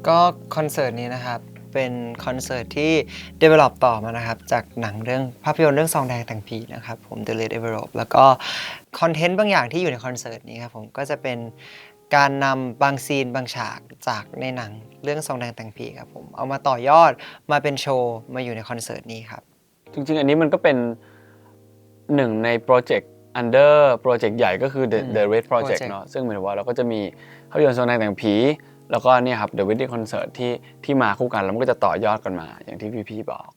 ก็คอนเสิร์ตนี้นะครับเป็นคอนเสิร์ตที่ develop ต่อมานะครับจากหนังเรื่องภาพยนตร์เรื่องซองแดงแต่งผีนะครับผม The Late Develop แล้วก็คอนเทนต์บางอย่างที่อยู่ในคอนเสิร์ตนี้ครับผมก็จะเป็นการนำบางซีนบางฉากจากในหนังเรื่องซองแดงแต่งผีครับผมเอามาต่อยอดมาเป็นโชว์มาอยู่ในคอนเสิร์ตนี้ครับจริงๆอันนี้มันก็เป็นหนึ่งในโปรเจกต์ under โปรเจกต์ใหญ่ก็คือ The Red Project เนาะซึ่งหมายถึงว่าเราก็จะมีภาพยนตร์ซองแดงแต่งผีแล้วก็เนี่ยครับ The Wedding Concert ที่มาคู่กันแล้วมันก็จะต่อยอดกันมาอย่างที่พี่ๆบอก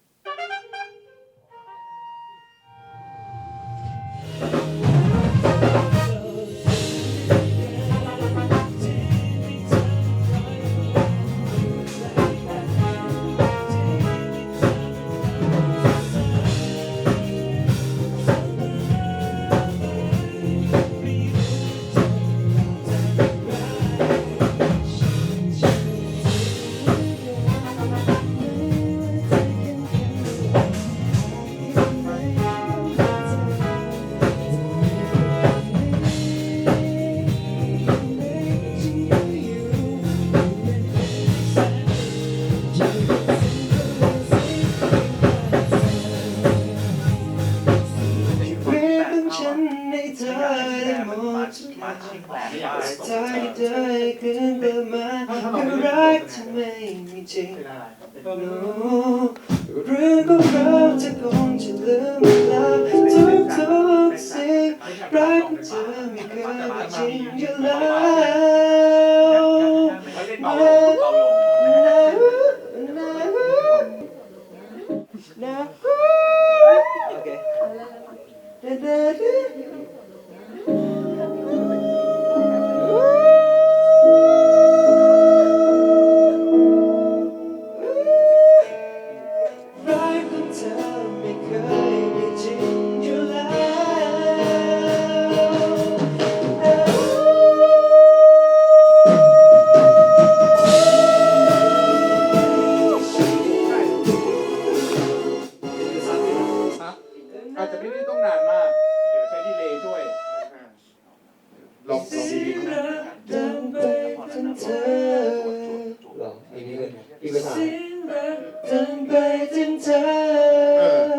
เรื่องของเราจะคงจะลืมเวลาทุกๆสิ่งรักของเธอไม่เคยเป็นจริงอยู่แล้วโอเคอาจจะไม่ได้ต้องนานมากเดี๋ยวใช้ดีเลย์ช่วยลองดีๆนะหรออีกภาษา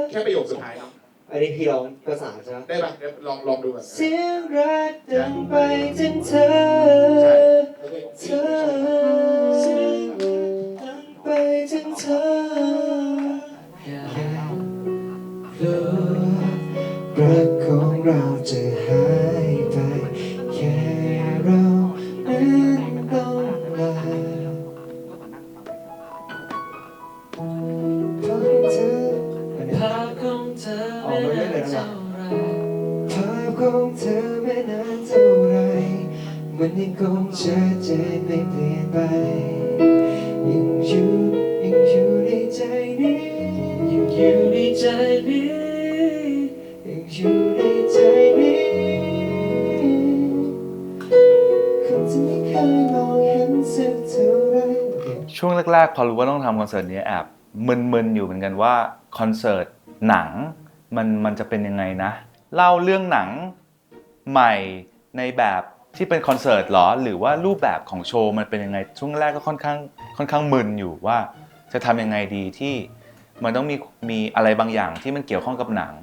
แค่ประโยคสุดท้ายเนาะอันนี้พี่ร้องภาษาใช่ไหมได้ป่ะเดี๋ยวลองดูแบบเสียงรักดังไปถึงเธอเธอเสียงดังไปถึงเธอรักของเราจะหายไปแค่เรานั้นต้องลาภาพของเธอไม่นานเท่าไรภาพของเธอไม่นานเท่าไรมันยังคงชัดเจนไม่เปลี่ยนไปยังอยู่ในใจนี้ยังอยู่ในใจนี้ยังอยู่ในใจนี้คนที่ไม่เคยมองเห็นสักเท่าไรช่วงแรกๆพอรู้ว่าต้องทำคอนเสิร์ตนี้แอบมึนๆอยู่เหมือนกันว่าคอนเสิร์ตหนังมันจะเป็นยังไงนะเล่าเรื่องหนังใหม่ในแบบที่เป็นคอนเสิร์ตหรอหรือว่ารูปแบบของโชว์มันเป็นยังไงช่วงแรกก็ค่อนข้างมึนอยู่ว่าจะทำยังไงดีที่มันต้องมีอะไรบางอย่างที่มันเกี่ยวข้องกับหนัง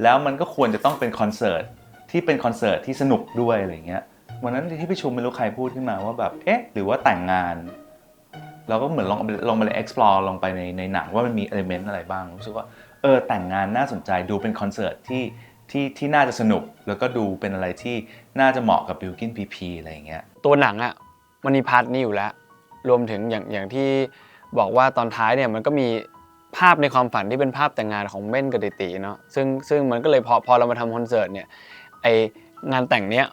แล้วมันก็ควรจะต้องเป็นคอนเสิร์ตที่เป็นคอนเสิร์ตที่สนุกด้วยอะไรเงี้ยวันนั้นที่พี่ชุมไม่รู้ใครพูดขึ้นมาว่าแบบเอ๊ะหรือว่าแต่งงานเราก็เหมือนลองไป explore ลงไปในหนังว่ามันมี element อะไรบ้างรู้สึกว่าแต่งงานน่าสนใจดูเป็นคอนเสิร์ตที่น่าจะสนุกแล้วก็ดูเป็นอะไรที่น่าจะเหมาะกับบิลกินพีอะไรอย่างเงี้ยตัวหนังอ่ะมันมีพาร์ทนี้อยู่แล้วรวมถึงอย่างที่บอกว่าตอนท้ายเนี่ยมันก็มีภาพในความฝันที่เป็นภาพแต่งงานของเม่นกับติติเนาะซึ่งมันก็เลยพอเรามาทำคอนเสิร์ตเนี่ยไองานแต่งเนี้ย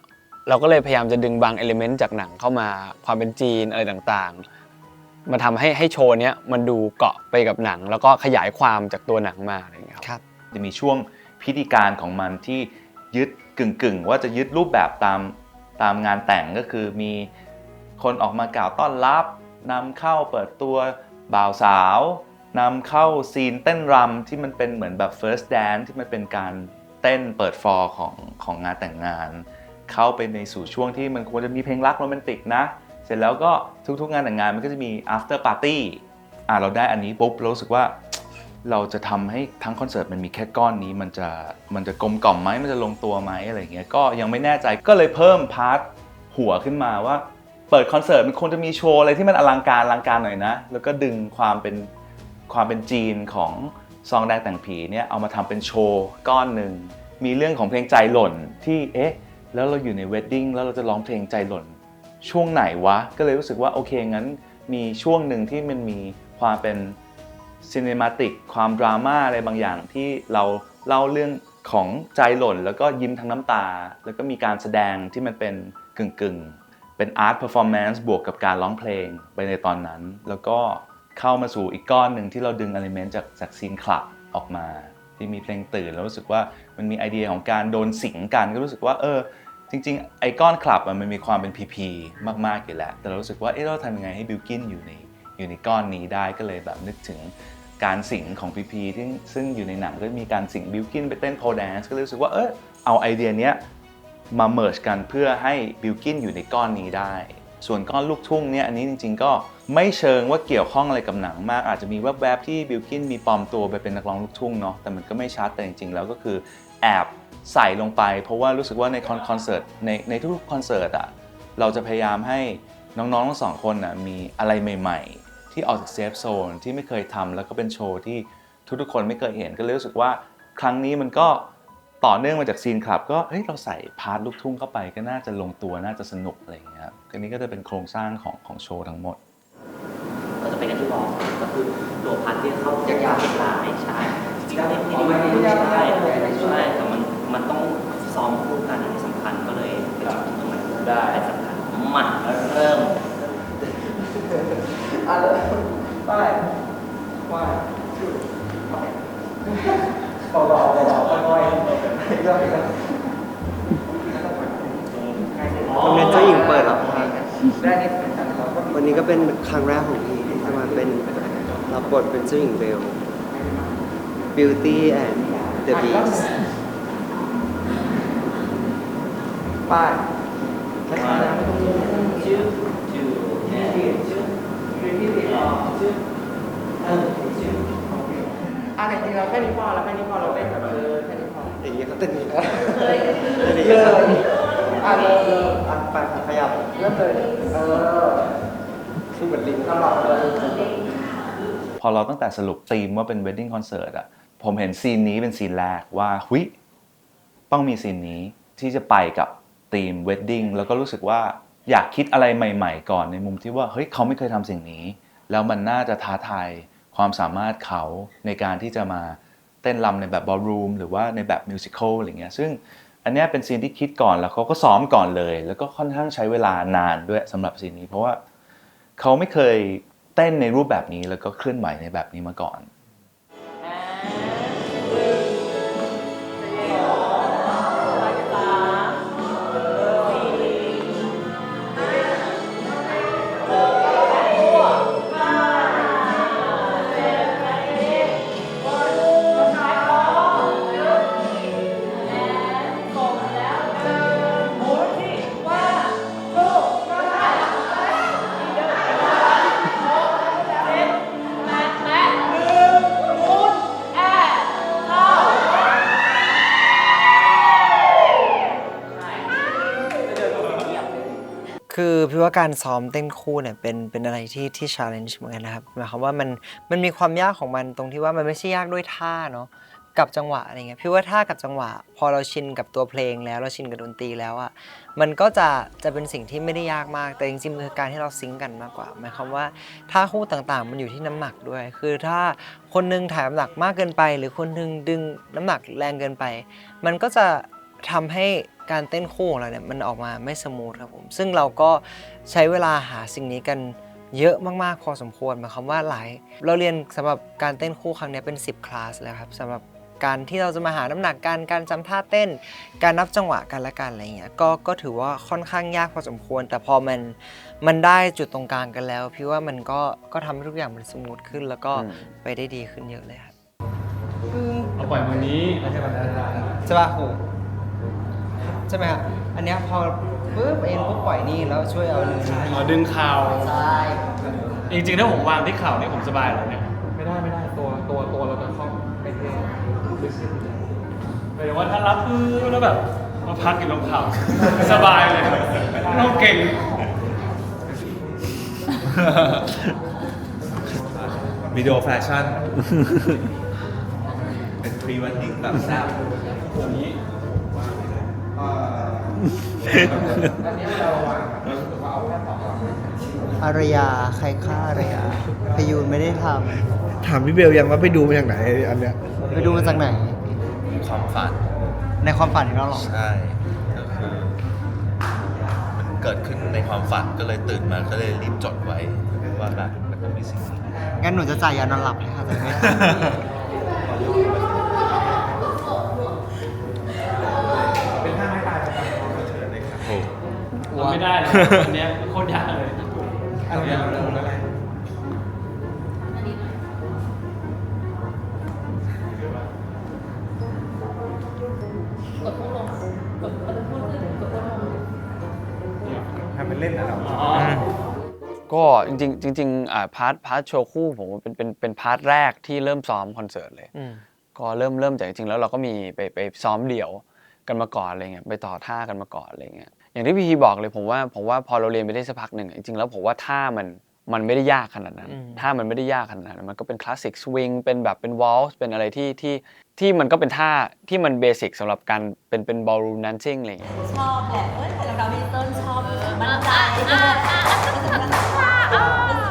เราก็เลยพยายามจะดึงบางเอลิเมนต์จากหนังเข้ามาความเป็นจีนอะไรต่างๆมาทำให้โชว์เนี้ยมันดูเกาะไปกับหนังแล้วก็ขยายความจากตัวหนังมาอะไรอย่างเงี้ยครับจะมีช่วงพิธีการของมันที่ยึดกึ่งว่าจะยึดรูปแบบตามงานแต่งก็คือมีคนออกมากล่าวต้อนรับนำเข้าเปิดตัวบ่าวสาวนำเข้าซีนเต้นรำที่มันเป็นเหมือนแบบ first dance ที่มันเป็นการเต้นเปิดฟอร์ของงานแต่งงานเข้าไปในสู่ช่วงที่มันควรจะมีเพลงรักโรแมนติกนะ เสร็จแล้วก็ทุกๆงานแต่งงานมันก็จะมี after party เราได้อันนี้ปุ๊บเรารู้สึกว่าเราจะทำให้ทั้งคอนเสิร์ตมันมีแค่ก้อนนี้มันจะกลมกล่อมไหมมันจะลงตัวไหมอะไรเงี้ยก็ยังไม่แน่ใจก็เลยเพิ่มพาร์ทหัวขึ้นมาว่าเปิดคอนเสิร์ตมันควรจะมีโชว์อะไรที่มันอลังการหน่อยนะแล้วก็ดึงความเป็นจีนของซองแดงแต่งผีเนี่ยเอามาทำเป็นโชว์ก้อนหนึ่งมีเรื่องของเพลงใจหล่นที่แล้วเราอยู่ในเวดดิ้งแล้วเราจะร้องเพลงใจหล่นช่วงไหนวะก็เลยรู้สึกว่าโอเคงั้นมีช่วงหนึ่งที่มันมีความเป็นซีเนมาติกความดราม่าอะไรบางอย่างที่เราเล่าเรื่องของใจหล่นแล้วก็ยิ้มทั้งน้ำตาแล้วก็มีการแสดงที่มันเป็นกึ่งเป็นอาร์ตเพอร์ฟอร์แมนซ์บวกกับการร้องเพลงไปในตอนนั้นแล้วก็เข้ามาสู่อีกก้อนหนึ่งที่เราดึงอลิเมนต์จากซีนคลับออกมาที่มีเพลงตื่นแล้วรู้สึกว่ามันมีไอเดียของการโดนสิงกันก็รู้สึกว่าจริงๆไอก้อนคลับมันมีความเป็นพีมากๆอยู่แล้วแต่เรารู้สึกว่าเราทำยังไงให้บิลกินอยู่ในก้อนนี้ได้ก็เลยแบบนึกถึงการสิงของพีซึ่งอยู่ในหนังก็มีการสิงบิลกินไปเต้นโพลแดนซ์ก็เลยรู้สึกว่าเอาไอเดียเนี้ยมาเมิร์จกันเพื่อให้บิลกินอยู่ในก้อนนี้ได้ส่วนก้อนลูกทุ่งเนี่ยอันนี้จริงๆก็ไม่เชิงว่าเกี่ยวข้องอะไรกับหนังมากอาจจะมีแวบๆที่บิลกินมีปลอมตัวไปเป็นนักร้องลูกทุ่งเนาะแต่มันก็ไม่ชัดแต่จริงๆแล้วก็คือแอบใส่ลงไปเพราะว่ารู้สึกว่าในคอนเสิร์ตในทุกคอนเสิร์ตเราจะพยายามให้น้องๆทั้งสองคนมีอะไรใหม่ๆที่ออกจากเซฟโซนที่ไม่เคยทำแล้วก็เป็นโชว์ที่ทุกคนไม่เคยเห็นก็เลยรู้สึกว่าครั้งนี้มันก็ต่อเนื่องมาจากซีนคลับก็เราใส่พาร์ทลูกทุ่งเข้าไปก็น่าจะลงตัวน่าจะสนุกอะไรอย่างเงี้ยครับอันนี้ก็จะเป็นโครงสร้างของโชว์ทั้งหมดก็จะเป็นอย่างที่บอกก็คือตัวพันที่เข้ายากๆหลายใช่จริงๆในที่นี้ใช่แต่มันต้องซ้อมคู่กันที่สำคัญก็เลยเป็นจุดที่มันได้สำคัญมาเริ่มไปค่อยๆวันนี้เจ้าหญิงเปิดรับครับวันนี้ก็เป็นครั้งแรกของพี่ที่จะมาเป็นรับบทเป็นเจ้าหญิงเบล Beauty and the Beast ไปแต่จริงเราแค่นี้พอแล้วแค่นี้พอเราเล่นแบบแค่นี้พอ อย่างนี้เขาเต้นนี้ เลย เลยไปขยับ เริ่มเลยคือเหมือนลิง ตลอดเลย พอเราตั้งแต่สรุปธีมว่าเป็น wedding concert ผมเห็นซีนนี้เป็นซีนแรกว่าต้องมีซีนนี้ที่จะไปกับธีม wedding แล้วก็รู้สึกว่าอยากคิดอะไรใหม่ๆก่อนในมุมที่ว่าเขาไม่เคยทำสิ่งนี้แล้วมันน่าจะท้าทายความสามารถเขาในการที่จะมาเต้นรำในแบบ ballroom หรือว่าในแบบ musical อะไรเงี้ยซึ่งอันนี้เป็นซีนที่คิดก่อนแล้วเขาก็ซ้อมก่อนเลยแล้วก็ค่อนข้างใช้เวลานานด้วยสำหรับซีนนี้เพราะว่าเขาไม่เคยเต้นในรูปแบบนี้แล้วก็เคลื่อนไหวในแบบนี้มาก่อนคือพี่ว่าการซ้อมเต้นคู่เนี่ยเป็นอะไรที่ challenge เหมือนกันนะครับหมายความว่ามันมีความยากของมันตรงที่ว่ามันไม่ใช่ยากด้วยท่าเนาะกับจังหวะอะไรเงี้ยพี่ว่าท่ากับจังหวะพอเราชินกับตัวเพลงแล้วเราชินกับดนตรีแล้วอ่ะมันก็จะเป็นสิ่งที่ไม่ได้ยากมากแต่จริงๆคือการที่เราซิงค์กันมากกว่าหมายความว่าท่าคู่ต่างๆมันอยู่ที่น้ำหนักด้วยคือถ้าคนนึงถ่ายน้ำหนักมากเกินไปหรือคนนึงดึงน้ำหนักแรงเกินไปมันก็จะทำให้การเต้นคู่ของเราเนี่ยมันออกมาไม่สมูทครับผมซึ่งเราก็ใช้เวลาหาสิ่งนี้กันเยอะมากๆพอสมควรหมายความว่าเราเรียนสำหรับการเต้นคู่ครั้งนี้เป็น10คลาสแล้วครับสำหรับการที่เราจะมาหาน้ำหนักการจำท่าเต้นการนับจังหวะกันและกันอะไรเงี้ยก็ถือว่าค่อนข้างยากพอสมควรแต่พอมันได้จุดตรงกลางกันแล้วพี่ว่ามันก็ทำให้ทุกอย่างมันสมูทขึ้นแล้วก็ไปได้ดีขึ้นเยอะเลยครับ เอาปล่อยวันนี้ ใช่ป่ะโห ใช่ไหมฮะอันเนี้ยพอปุ๊บเอ็นปุ๊บปล่อยนี่แล้วช่วยเอาเนื้อ อ๋อดึงเข่า ใช่ จริงๆถ้าผมวางที่เข่านี่ผมสบายแล้วเนี่ย ไม่ได้ตัวเราจะคล่องไม่เท่ หมายถึงว่าถ้ารับแล้วแบบมาพักอยู่ตรงเข่าสบายเลยต้องเก่ง วิดีโอแฟชั่น เป็นพรีเวดดิ้งแบบแซ่บ อารยาใครฆ่าอารยาพยูนไม่ได้ท ถามพี่เบลยังว่าไปดูมาจากไหนอันเนี้ย ำไปดูมาจากไหน ความฝัน ในความฝันของเราหรอ ใช่ก็คือมันเกิดขึ้นในความฝันก็เลยตื่นมาก็เลยรีบจดไว้ว่าแบบมันต้องมีสิ่งนี้ งั้นหนูจะจ่ายยานอนหลับให้ค่ะจะไม่ เราไม่ได้เลยอันเนี้ยโคตรยากเลย อะไรอะไร ทำเป็นเล่นนะเรา ก็จริงๆพาร์ทโชว์คู่ผมว่าเป็นพาร์ทแรกที่เริ่มซ้อมคอนเสิร์ตเลย ก็เริ่มจากจริงๆแล้วเราก็มีไปซ้อมเดี่ยวกันมาก่อนอะไรเงี้ยไปต่อท่ากันมาก่อนอะไรเงี้ยอย่างที่พี่ทีบอกเลยผมว่าพอเราเรียนไปได้สักพักหนึ่งจริงๆแล้วผมว่าท่ามันไม่ได้ยากขนาดนั้นท่ามันไม่ได้ยากขนาดนั้นมันก็เป็นคลาสสิกสวิงเป็นแบบเป็นวอลส์เป็นอะไรที่มันก็เป็นท่าที่มันเบสิกสำหรับการเป็นบอลรูมแดนซิ่งอะไรเงี้ย ชอบแหละแต่เราไม่ต้นชอบรู้สึกมั่นใจรู้สึ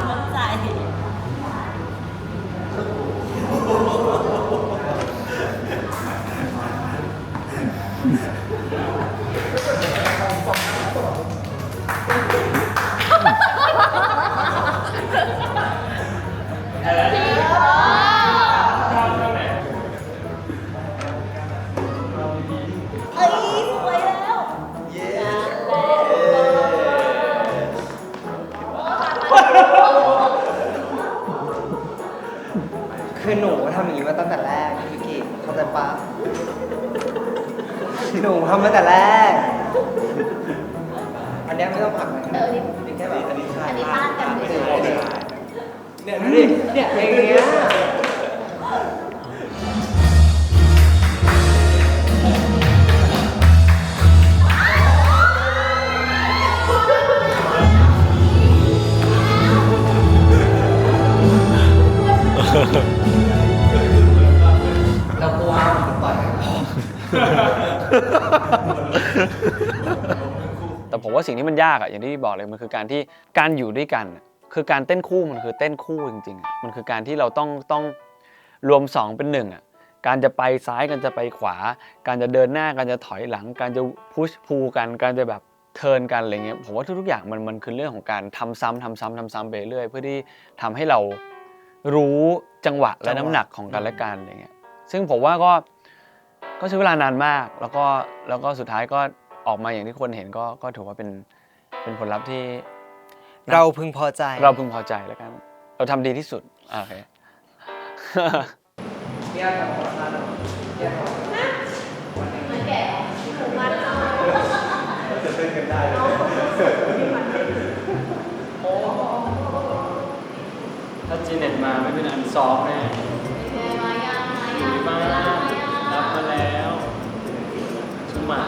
กมั่นใจ เอ้ยสวยแล้วคือหนูทำอย่างนี้มาตั้งแต่แรกพี่กิจเข้าใจปะหนูทำมาแต่แรก อันเนี้ยไม่ต้องผักเลยเป็นแค่แบบอันนี้ อันนี้พลาดกันเฉย เนี่ยดูดิเนี่ยอย่างเงี้ย เรากลัวมันปล่อย แต่ผมว่าสิ่งที่มันยากอะอย่างที่บอกเลยมันคือการอยู่ด้วยกันอะคือการเต้นคู่มันคือเต้นคู่จริงๆอะมันคือการที่เราต้องรวม2เป็น1อะการจะไปซ้ายการจะไปขวา การจะเดินหน้าการจะถอยหลัง การจะพุชพูกันการจะแบบเทิร์นกันอะไรเงี้ยผมว่าทุกๆอย่างมันคือเรื่องของการทำซ้ำไปเรื่อยเพื่อที่ทำให้เรารู้จังหวะและน้ำหนักของกันและกันอะไรเงี้ยซึ่งผมว่าก็ใช้เวลานานมากแล้วก็สุดท้ายก็ออกมาอย่างที่คนเห็นก็ถือว่าเป็นผลลัพธ์ที่ เราพึงพอใจ เราพึงพอใจแล้วกัน เราทำดีที่สุดโอเค ถ้าจีเน็ตมาไม่เป็นอันซ้อมแน่มารับมาแล้วชุหมา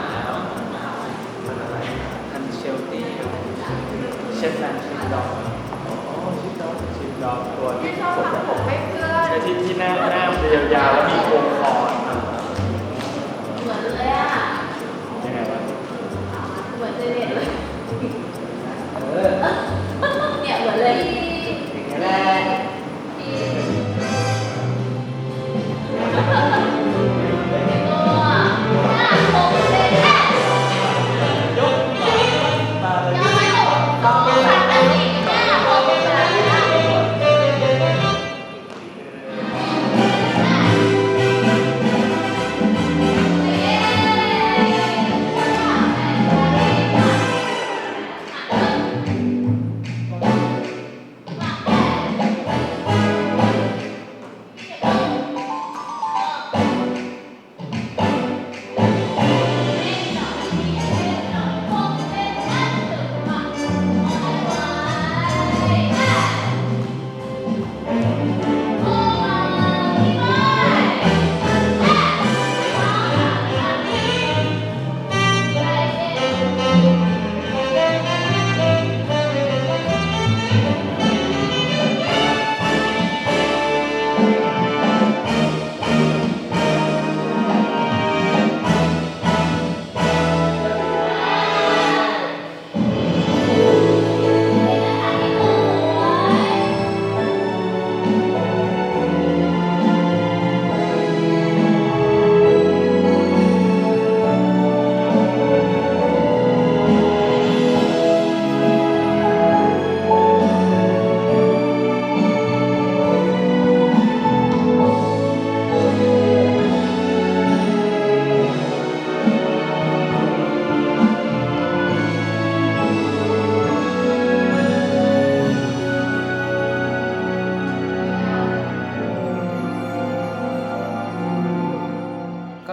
ทันเชลตี้เชฟแฟนชิปดอกชิปดอกตัวที่สดใช่ที่หน้ามันจะยาวๆแล้วมีโครงคอเหมือนเลยอ่ะยังไงวะเหมือนเลยเนี่ยเหมือนเลยอย่างนี้แหละ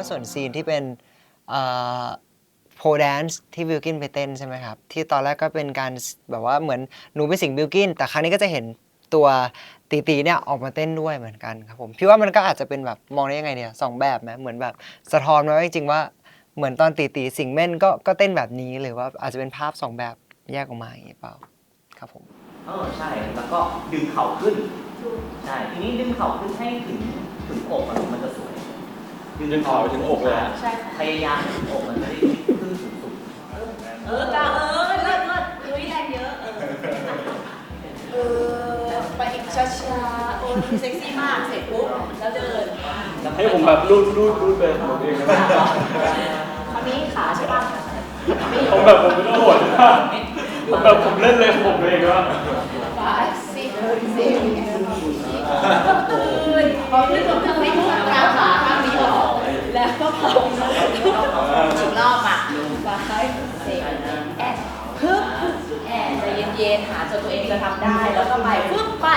ว่าส่วนซีนที่เป็นโพแดนซ์ที่บิลกินไปเต้นใช่ไหมครับที่ตอนแรกก็เป็นการแบบว่าเหมือนหนูไปสิงบิลกินแต่ครั้งนี้ก็จะเห็นตัวตีเนี่ยออกมาเต้นด้วยเหมือนกันครับผมพี่ว่ามันก็อาจจะเป็นแบบมองได้ยังไงเนี่ย2แบบไหมเหมือนแบบสะท้อนมาว่าจริงๆว่าเหมือนตอนตีสิงเม่นก็เต้นแบบนี้หรือว่าอาจจะเป็นภาพ2แบบแยกออกมาอย่างนี้เปล่าครับผม ใช่แล้วก็ดึงเข่าขึ้นใช่ทีนี้ดึงเข่าขึ้นให้ถึงอกมันจะสวย ดึงเข่าไปถึงอกเลย ใช่ค่ะ พยายามถึงอกมันจะได้ขึ้นสูง กาเลิศลุยแรงเยอะไปอีกช้าๆโอ้เซ็กซี่มากเสร็จปุ๊บแล้วเดิน ให้ผมแบบรูดไปผมเองนะ คราวนี้ขาใช่ป่ะ ผมแบบผมไม่ต้องโหดนะผมแบบผมเล่นเลยผมเองว่า พอขึ้นตรงข้างนี้กางขาข้างนี้ออกแล้วก็เผาถึงรอบอ่ะพึบใจเย็นๆหาจนตัวเองจะทำได้แล้วก็ไปปึ๊บไป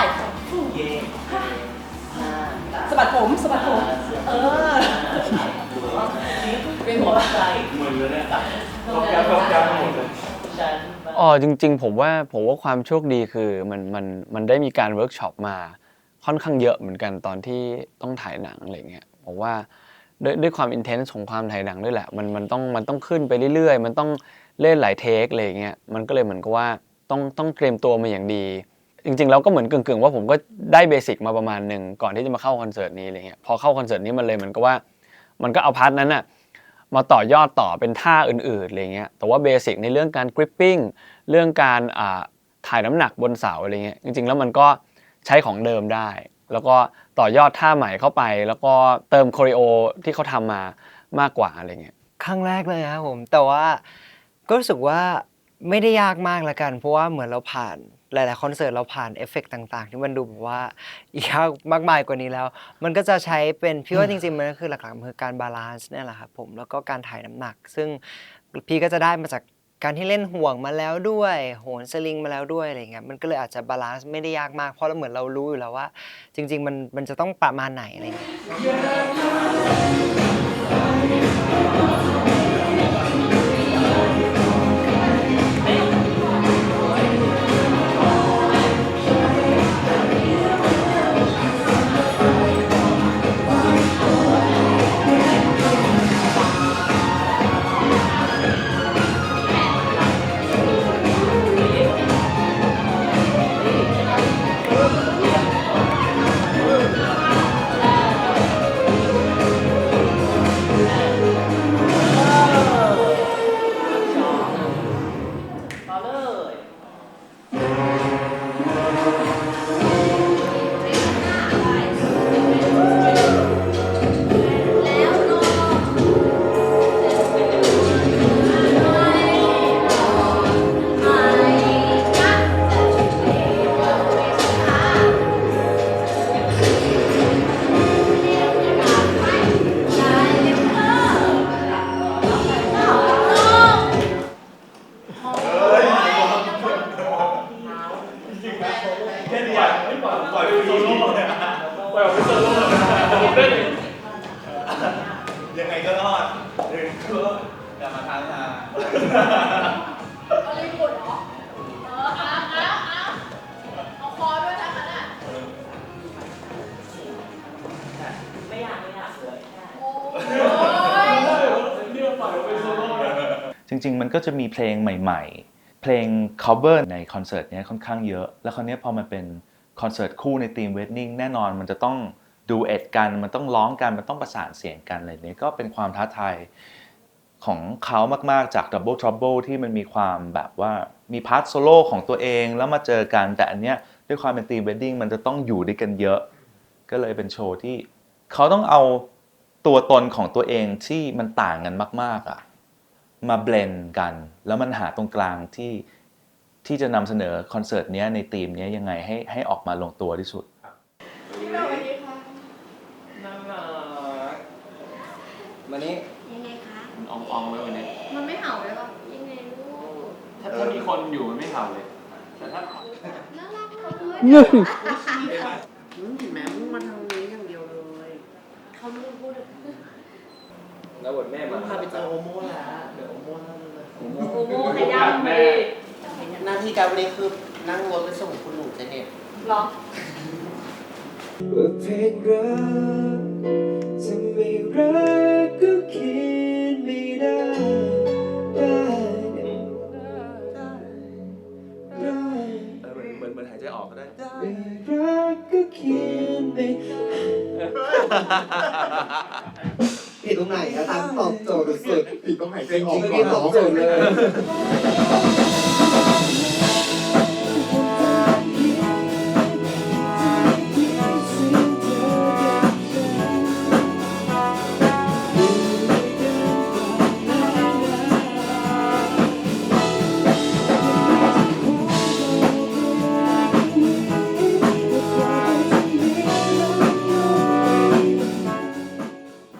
สะบัดผมเป็นหัวใจ เหมือนเลยเนี่ยเขาแก้หมดเลย จริงๆผมว่าความโชคดีคือมันได้มีการเวิร์กช็อปมาค่อนข้างเยอะเหมือนกันตอนที่ต้องถ่ายหนังอะไรเงี้ยผมว่าด้วยความอินเทนส์ของความถ่ายหนังด้วยแหละมันต้องขึ้นไปเรื่อยๆมันต้องเล่นหลายเทคอะไรเงี้ยมันก็เลยเหมือนกับว่าต้องเตรียมตัวมาอย่างดีจริงๆแล้วก็เหมือนกึ่งๆว่าผมก็ได้เบสิกมาประมาณนึงก่อนที่จะมาเข้าคอนเสิร์ตนี้อะไรเงี้ยพอเข้าคอนเสิร์ตนี้มันเลยเหมือนกับว่ามันก็เอาพาร์ทนั้นน่ะมาต่อยอดต่อเป็นท่าอื่นๆอะไรเงี้ยแต่ว่าเบสิกในเรื่องการกริปปิ้งเรื่องการถ่ายน้ำหนักบนเสาอะไรเงี้ยจริงๆแล้วมันก็ใช้ของเดิมได้แล้วก็ต่อยอดท่าใหม่เข้าไปแล้วก็เติมคอริโอที่เขาทำมามากกว่าอะไรเงี้ย ครั้งแรกเลยครับผมแต่ว่าก็รู้สึกว่าไม่ได้ยากมากละกันเพราะว่าเหมือนเราผ่านหลายๆคอนเสิร์ตเราผ่านเอฟเฟกต์ต่างๆที่มันดูแบบว่ายากมากมายกว่านี้แล้ว มันก็จะใช้เป็นพี่ว่าจริงๆมันก็คือหลักๆมันคือการบาลานซ์เนี่ยแหละครับผมแล้วก็การถ่ายน้ำหนัก ซึ่งพี่ก็จะได้มาจากการที่เล่นห่วงมาแล้วด้วยโหนสลิงมาแล้วด้วยอะไรเงี้ยมันก็เลยอาจจะบาลานซ์ไม่ได้ยากมากเพราะเราเหมือนเรารู้อยู่แล้วว่า จริงๆมันจะต้องประมาณไหนอะไรเงี้ย ต่อเลย แค่นี้อ่ะไม่ปล่อยไปโซโล่เนี่ยปล่อยออกไปโซโล่ผมได้ยังไงก็รอดอย่ามาทางมา ก็เลยปวดเหรอเอาคอด้วยนะคะน่ะ ไม่อยากเลย โอ้ย เนี่ยปล่อยออกไปโซโล่เนี่ย จริงๆมันก็จะมีเพลงใหม่ๆ เพลง cover ในคอนเสิร์ตเนี้ยค่อนข้างเยอะ แล้วคราวนี้พอมันเป็นคอนเสิร์ตคู่ในทีม wedding แน่นอนมันจะต้องดูเอ็ดกันมันต้องร้องกันมันต้องประสานเสียงกันอะไรนี้ก็เป็นความท้าทายของเขามากๆจาก Double Trouble ที่มันมีความแบบว่ามีพาร์ทโซโล่ของตัวเองแล้วมาเจอกันแต่อันเนี้ยด้วยความเป็นทีม wedding มันจะต้องอยู่ด้วยกันเยอะ ก็เลยเป็นโชว์ที่เขาต้องเอาตัวตนของตัวเองที่มันต่างกันมากๆมาเบลนด์กันแล้วมันหาตรงกลางที่จะนำเสนอคอนเสิร์ตนี้ในธีมนี้ยังไงให้ออกมาลงตัวที่สุด พี่เราวันนี้ค่ะ น่ารัก วันนี้ ยังไงคะ อองๆไว้วันนี้ มันไม่เห่าเลยหรอ ยังไงลูก ถ้ามีคนอยู่มันไม่เห่าเลยแต่ถ้า น่ารักเขาด้วย เห็นไหมมึงมาทางนี้อย่างเดียวเลย เขาไม่พูด แล้วบทแม่มา พาไปเจอโอโม่แล้วเดี๋ยวโอโม่นั่ง โอโม่ขย้ำไป หน้าที่การวันนี้คือนั่งรถไปส่งคุณหนูเจเน็ต หรอ ว่าเพลงรักจะไม่รักก็เขียนไม่ได้เหมือนหายใจออกก็ได้ ไม่รักก็เขียนไม่ผิดตรงไหนอะตั้งตอบโจทย์สุดผิดตรงไหนจริงๆที่ตอบโจทย์เลย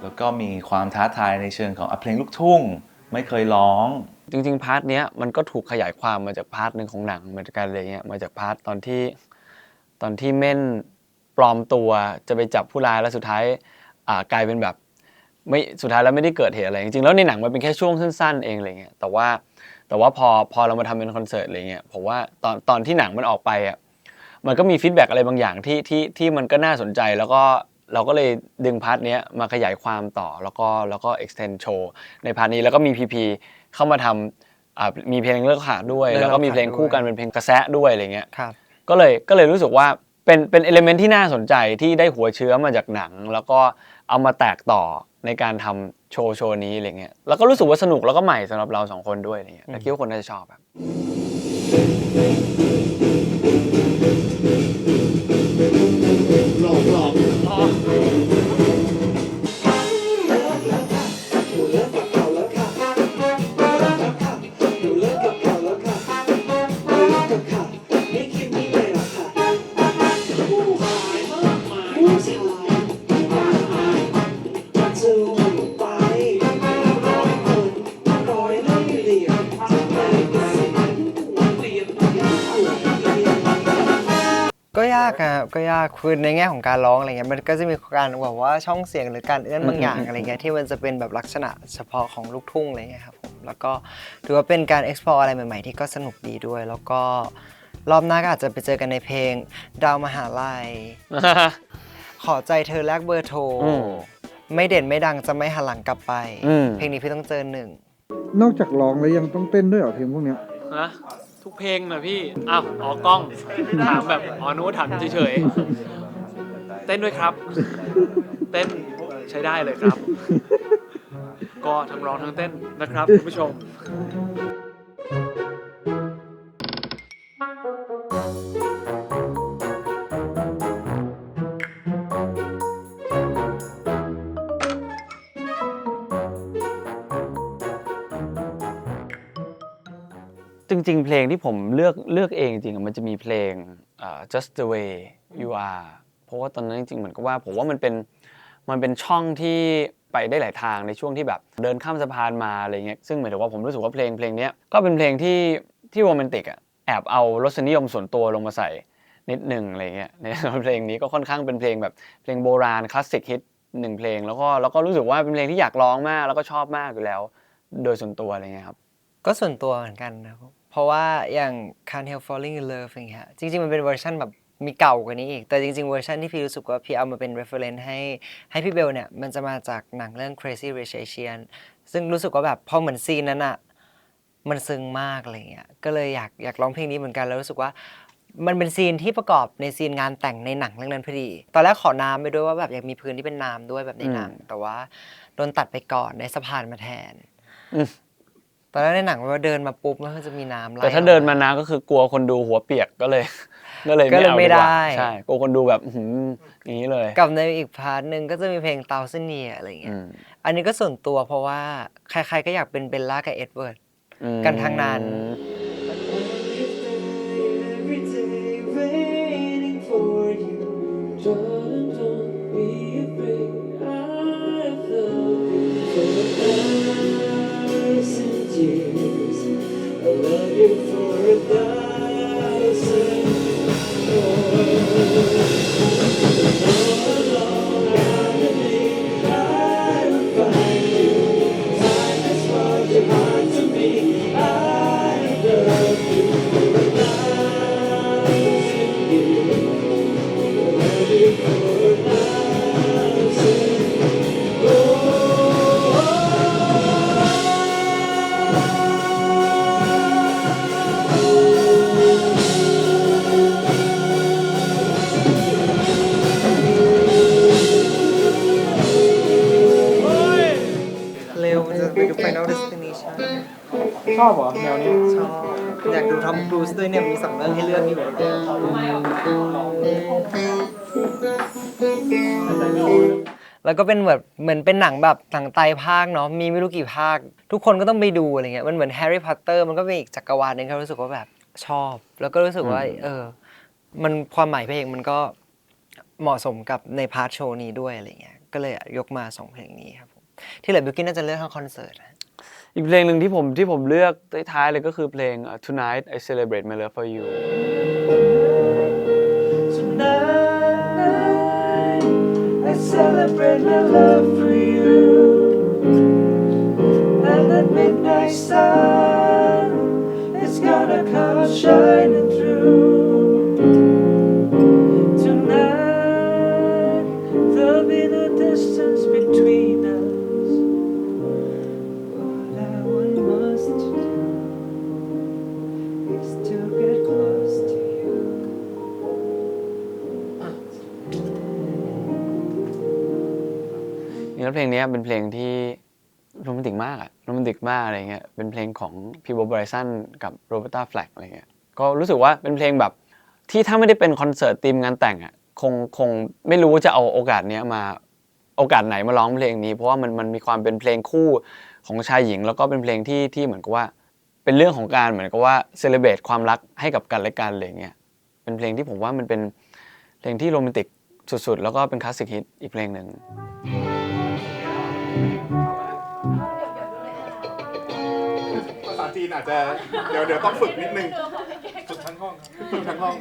แล้วก็มีความท้าทายในเชิงของเพลงลูกทุ่งไม่เคยร้อง จริงๆพาร์ทเนี้ยมันก็ถูกขยายความมาจากพาร์ทหนึ่งของหนังเหมือนกันอะไรเงี้ยมาจากพาร์ทตอนที่เม่นปลอมตัวจะไปจับผู้ร้ายแล้วสุดท้ายกลายเป็นแบบไม่สุดท้ายแล้วไม่ได้เกิดเหตุอะไรจริงๆแล้วในหนังมันเป็นแค่ช่วงสั้นๆเองอะไรเงี้ยแต่ว่าพอเรามาทำเป็นคอนเสิร์ตอะไรเงี้ยผมว่าตอนที่หนังมันออกไปอ่ะมันก็มีฟีดแบ็กอะไรบางอย่างที่มันก็น่าสนใจแล้วก็เราก็เลยดึงพาร์ทเนี้ยมาขยายความต่อแล้วก็ extend show ในพาร์ทนี้แล้วก็มี PP เข้ามาทำมีเพลงเลิกขาดด้วยแล้วก็มีเพลงคู่กันเป็นเพลงกระแสะด้วยอะไรเงี้ย ครับ ก็เลยรู้สึกว่าเป็นเอลิเมนต์ที่น่าสนใจที่ได้หัวเชื้อมาจากหนังแล้วก็เอามาแตกต่อในการทำโชว์นี้อะไรเงี้ยแล้วก็รู้สึกว่าสนุกแล้วก็ใหม่สำหรับเราสองคนด้วยอะไรเงี้ยและคิดว่าคนน่าจะชอบครับ หลอกหลอกก็ยากครับก็ยากคือในแง่ของการร้องอะไรเงี้ยมันก็จะมีการแบบว่าช่องเสียงหรือการเอื้อนบางอย่างอะไรเงี้ยที่มันจะเป็นแบบลักษณะเฉพาะของลูกทุ่งอะไรเงี้ยครับผมแล้วก็ถือว่าเป็นการ explore อะไรใหม่ๆที่ก็สนุกดีด้วยแล้วก็รอบหน้าก็อาจจะไปเจอกันในเพลงดาวมหาลัย ขอใจเธอแลกเบอร์โทรไม่เด่นไม่ดังจะไม่หันหลังกลับไปเพลงนี้พี่ต้องเจอหนึ่ง นอกจากร้องแล้วยังต้องเต้นด้วยเหรอเพลงพวกเนี้ย ฮะทุกเพลงนะพี่อ้าวอ๋อกล้องถามแบบอ๋อนู้ถามเฉยๆเต้นด้วยครับ เต้นใช้ได้เลยครับ ก็ทั้งร้องทั้งเต้นนะครับคุณผู้ชม จริงๆเพลงที่ผมเลือกเองจริงๆมันจะมีเพลงJust the way you are เพราะว่าตอนนั้นจริงๆเหมือนกับว่าผมว่ามันเป็นช่องที่ไปได้หลายทางในช่วงที่แบบเดินข้ามสะพานมาอะไรเงี้ยซึ่งหมายถึงว่าผมรู้สึกว่าเพลงนี้ก็เป็นเพลงที่โรแมนติกอ่ะแอบเอารสนิยมส่วนตัวลงมาใส่นิดนึงอะไรเงี้ยในเพลงนี้ก็ค่อนข้างเป็นเพลงแบบเพลงโบราณคลาสสิกฮิต1เพลงแล้วก็รู้สึกว่าเป็นเพลงที่อยากร้องมากแล้วก็ชอบมากอยู่แล้วโดยส่วนตัวอะไรเงี้ยครับก็ส่วนตัวเหมือนกันนะครับเพราะว่าอย่าง Can't Help Falling in Love อย่างเงี้ยจริงๆมันเป็นเวอร์ชันแบบมีเก่ากว่านี้อีกแต่จริงๆเวอร์ชันที่พี่รู้สึกว่าพี่เอามาเป็น reference ให้พี่เบลเนี่ยมันจะมาจากหนังเรื่อง Crazy Rich Asians ซึ่งรู้สึกว่าแบบพอเหมือนซีนนั้นอ่ะมันซึ้งมากอะไรเงี้ยก็เลยอยากร้องเพลงนี้เหมือนกันแล้วรู้สึกว่ามันเป็นซีนที่ประกอบในซีนงานแต่งในหนังเรื่องนั้นพอดีตอนแรกขอน้ำไปด้วยว่าแบบอยากมีพื้นที่เป็นน้ำด้วยแบบในหนังแต่ว่าโดนตัดไปก่อนได้สะพานมาแทนตอนแรกในหนังว่าเดินมาปุ๊บมันจะมีน้ำไหลแต่ถ้าเดินมาน้ำก็คือกลัวคนดูหัวเปียกก็เลยไม่ได้ใช่กลัวคนดูแบบอย่างนี้เลยกับในอีกพาร์ทนึงก็จะมีเพลง Thousand Year อะไรอย่างเงี้ยอันนี้ก็ส่วนตัวเพราะว่าใครๆก็อยากเป็นเบลล่ากับเอ็ดเวิร์ดกันทางนั้น ใช่ ชอบเหรอแนวนี้ ชอบอยากดูทอมครูซด้วยเนี่ยมี2 เรื่องให้เลือกอยู่ แล้วก็เป็นแบบเหมือนเป็นหนังแบบหนังไตรภาคเนาะมีไม่รู้กี่ภาค ทุกคนก็ต้องไปดูอะไรเงี้ยมันเหมือนแฮร์รี่พอตเตอร์มันก็เป็นอีกจักรวาลนึงที่รู้สึกว่าแบบชอบ แล้วก็รู้สึกว่ามันความหมายเพลงมันก็เหมาะสมกับในพาร์ทโชว์นี้ด้วยอะไรเงี้ยก็เลยยกมา2 เพลงนี้ครับผมที่เหลือบิวกิ้นน่าจะเลือกทางคอนเสิร์ต อีกเพลงหนึ่งที่ผมเลือกท้ายๆเลยก็คือเพลง Tonight I Celebrate My Love for You I celebrate my love for you and that midnight sun is gonna come shining through tonight there'll be no distance between us what I want most to do is to get close to youเพลงนี้เป็นเพลงที่โรแมนติกมากอะโรแมนติกมากอะไรเงี้ยเป็นเพลงของพี่โบ ไบรซันกับโรเบร์ต้าแฟลกอะไรเงี้ยก็รู้สึกว่าเป็นเพลงแบบที่ถ้าไม่ได้เป็นคอนเสิร์ตธีมงานแต่งอะคงไม่รู้จะเอาโอกาสนี้มาโอกาสไหนมาร้องเพลงนี้เพราะว่ามันมีความเป็นเพลงคู่ของชายหญิงแล้วก็เป็นเพลงที่เหมือนกับว่าเป็นเรื่องของการเหมือนกับว่าเซเลบเรตความรักให้กับกันและกันอะไรเงี้ยเป็นเพลงที่ผมว่ามันเป็นเพลงที่โรแมนติกสุดๆแล้วก็เป็นคลาสสิกฮิตอีกเพลงหนึ่งภาษาจีนอาจจะเดี๋ยวต้องฝึกนิดนึงฝึกทั้งห้องฝึกทั้งห้อง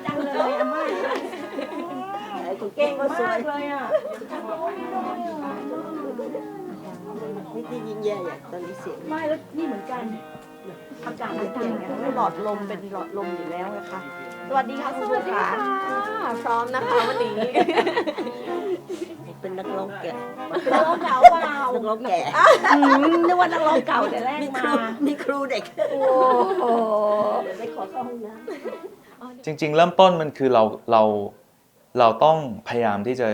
จังเลยอาม่าคุณเก่งก็สวยเลยอ่ะไม่ได้ยินแย่อย่างตอนนี้เสียงไม่แล้วนี่เหมือนกันอากาศมันเปลี่ยนกันหลอดลมเป็นหลอดลมอยู่แล้วนะคะสวัสดีค่ะคุณผู้ชมพร้อมนะคะวันนี้เป็นนักร้องแก่นักร้องเก่าเปล่านักร้องแก่นึกว่านักร้องเก่าแต่แรกมามีครูเด็กโอ้โหเดี๋ยวไปขอเข้าห้องน้ำจริงๆเริ่มต้นมันคือเราต้องพยายามที่จะ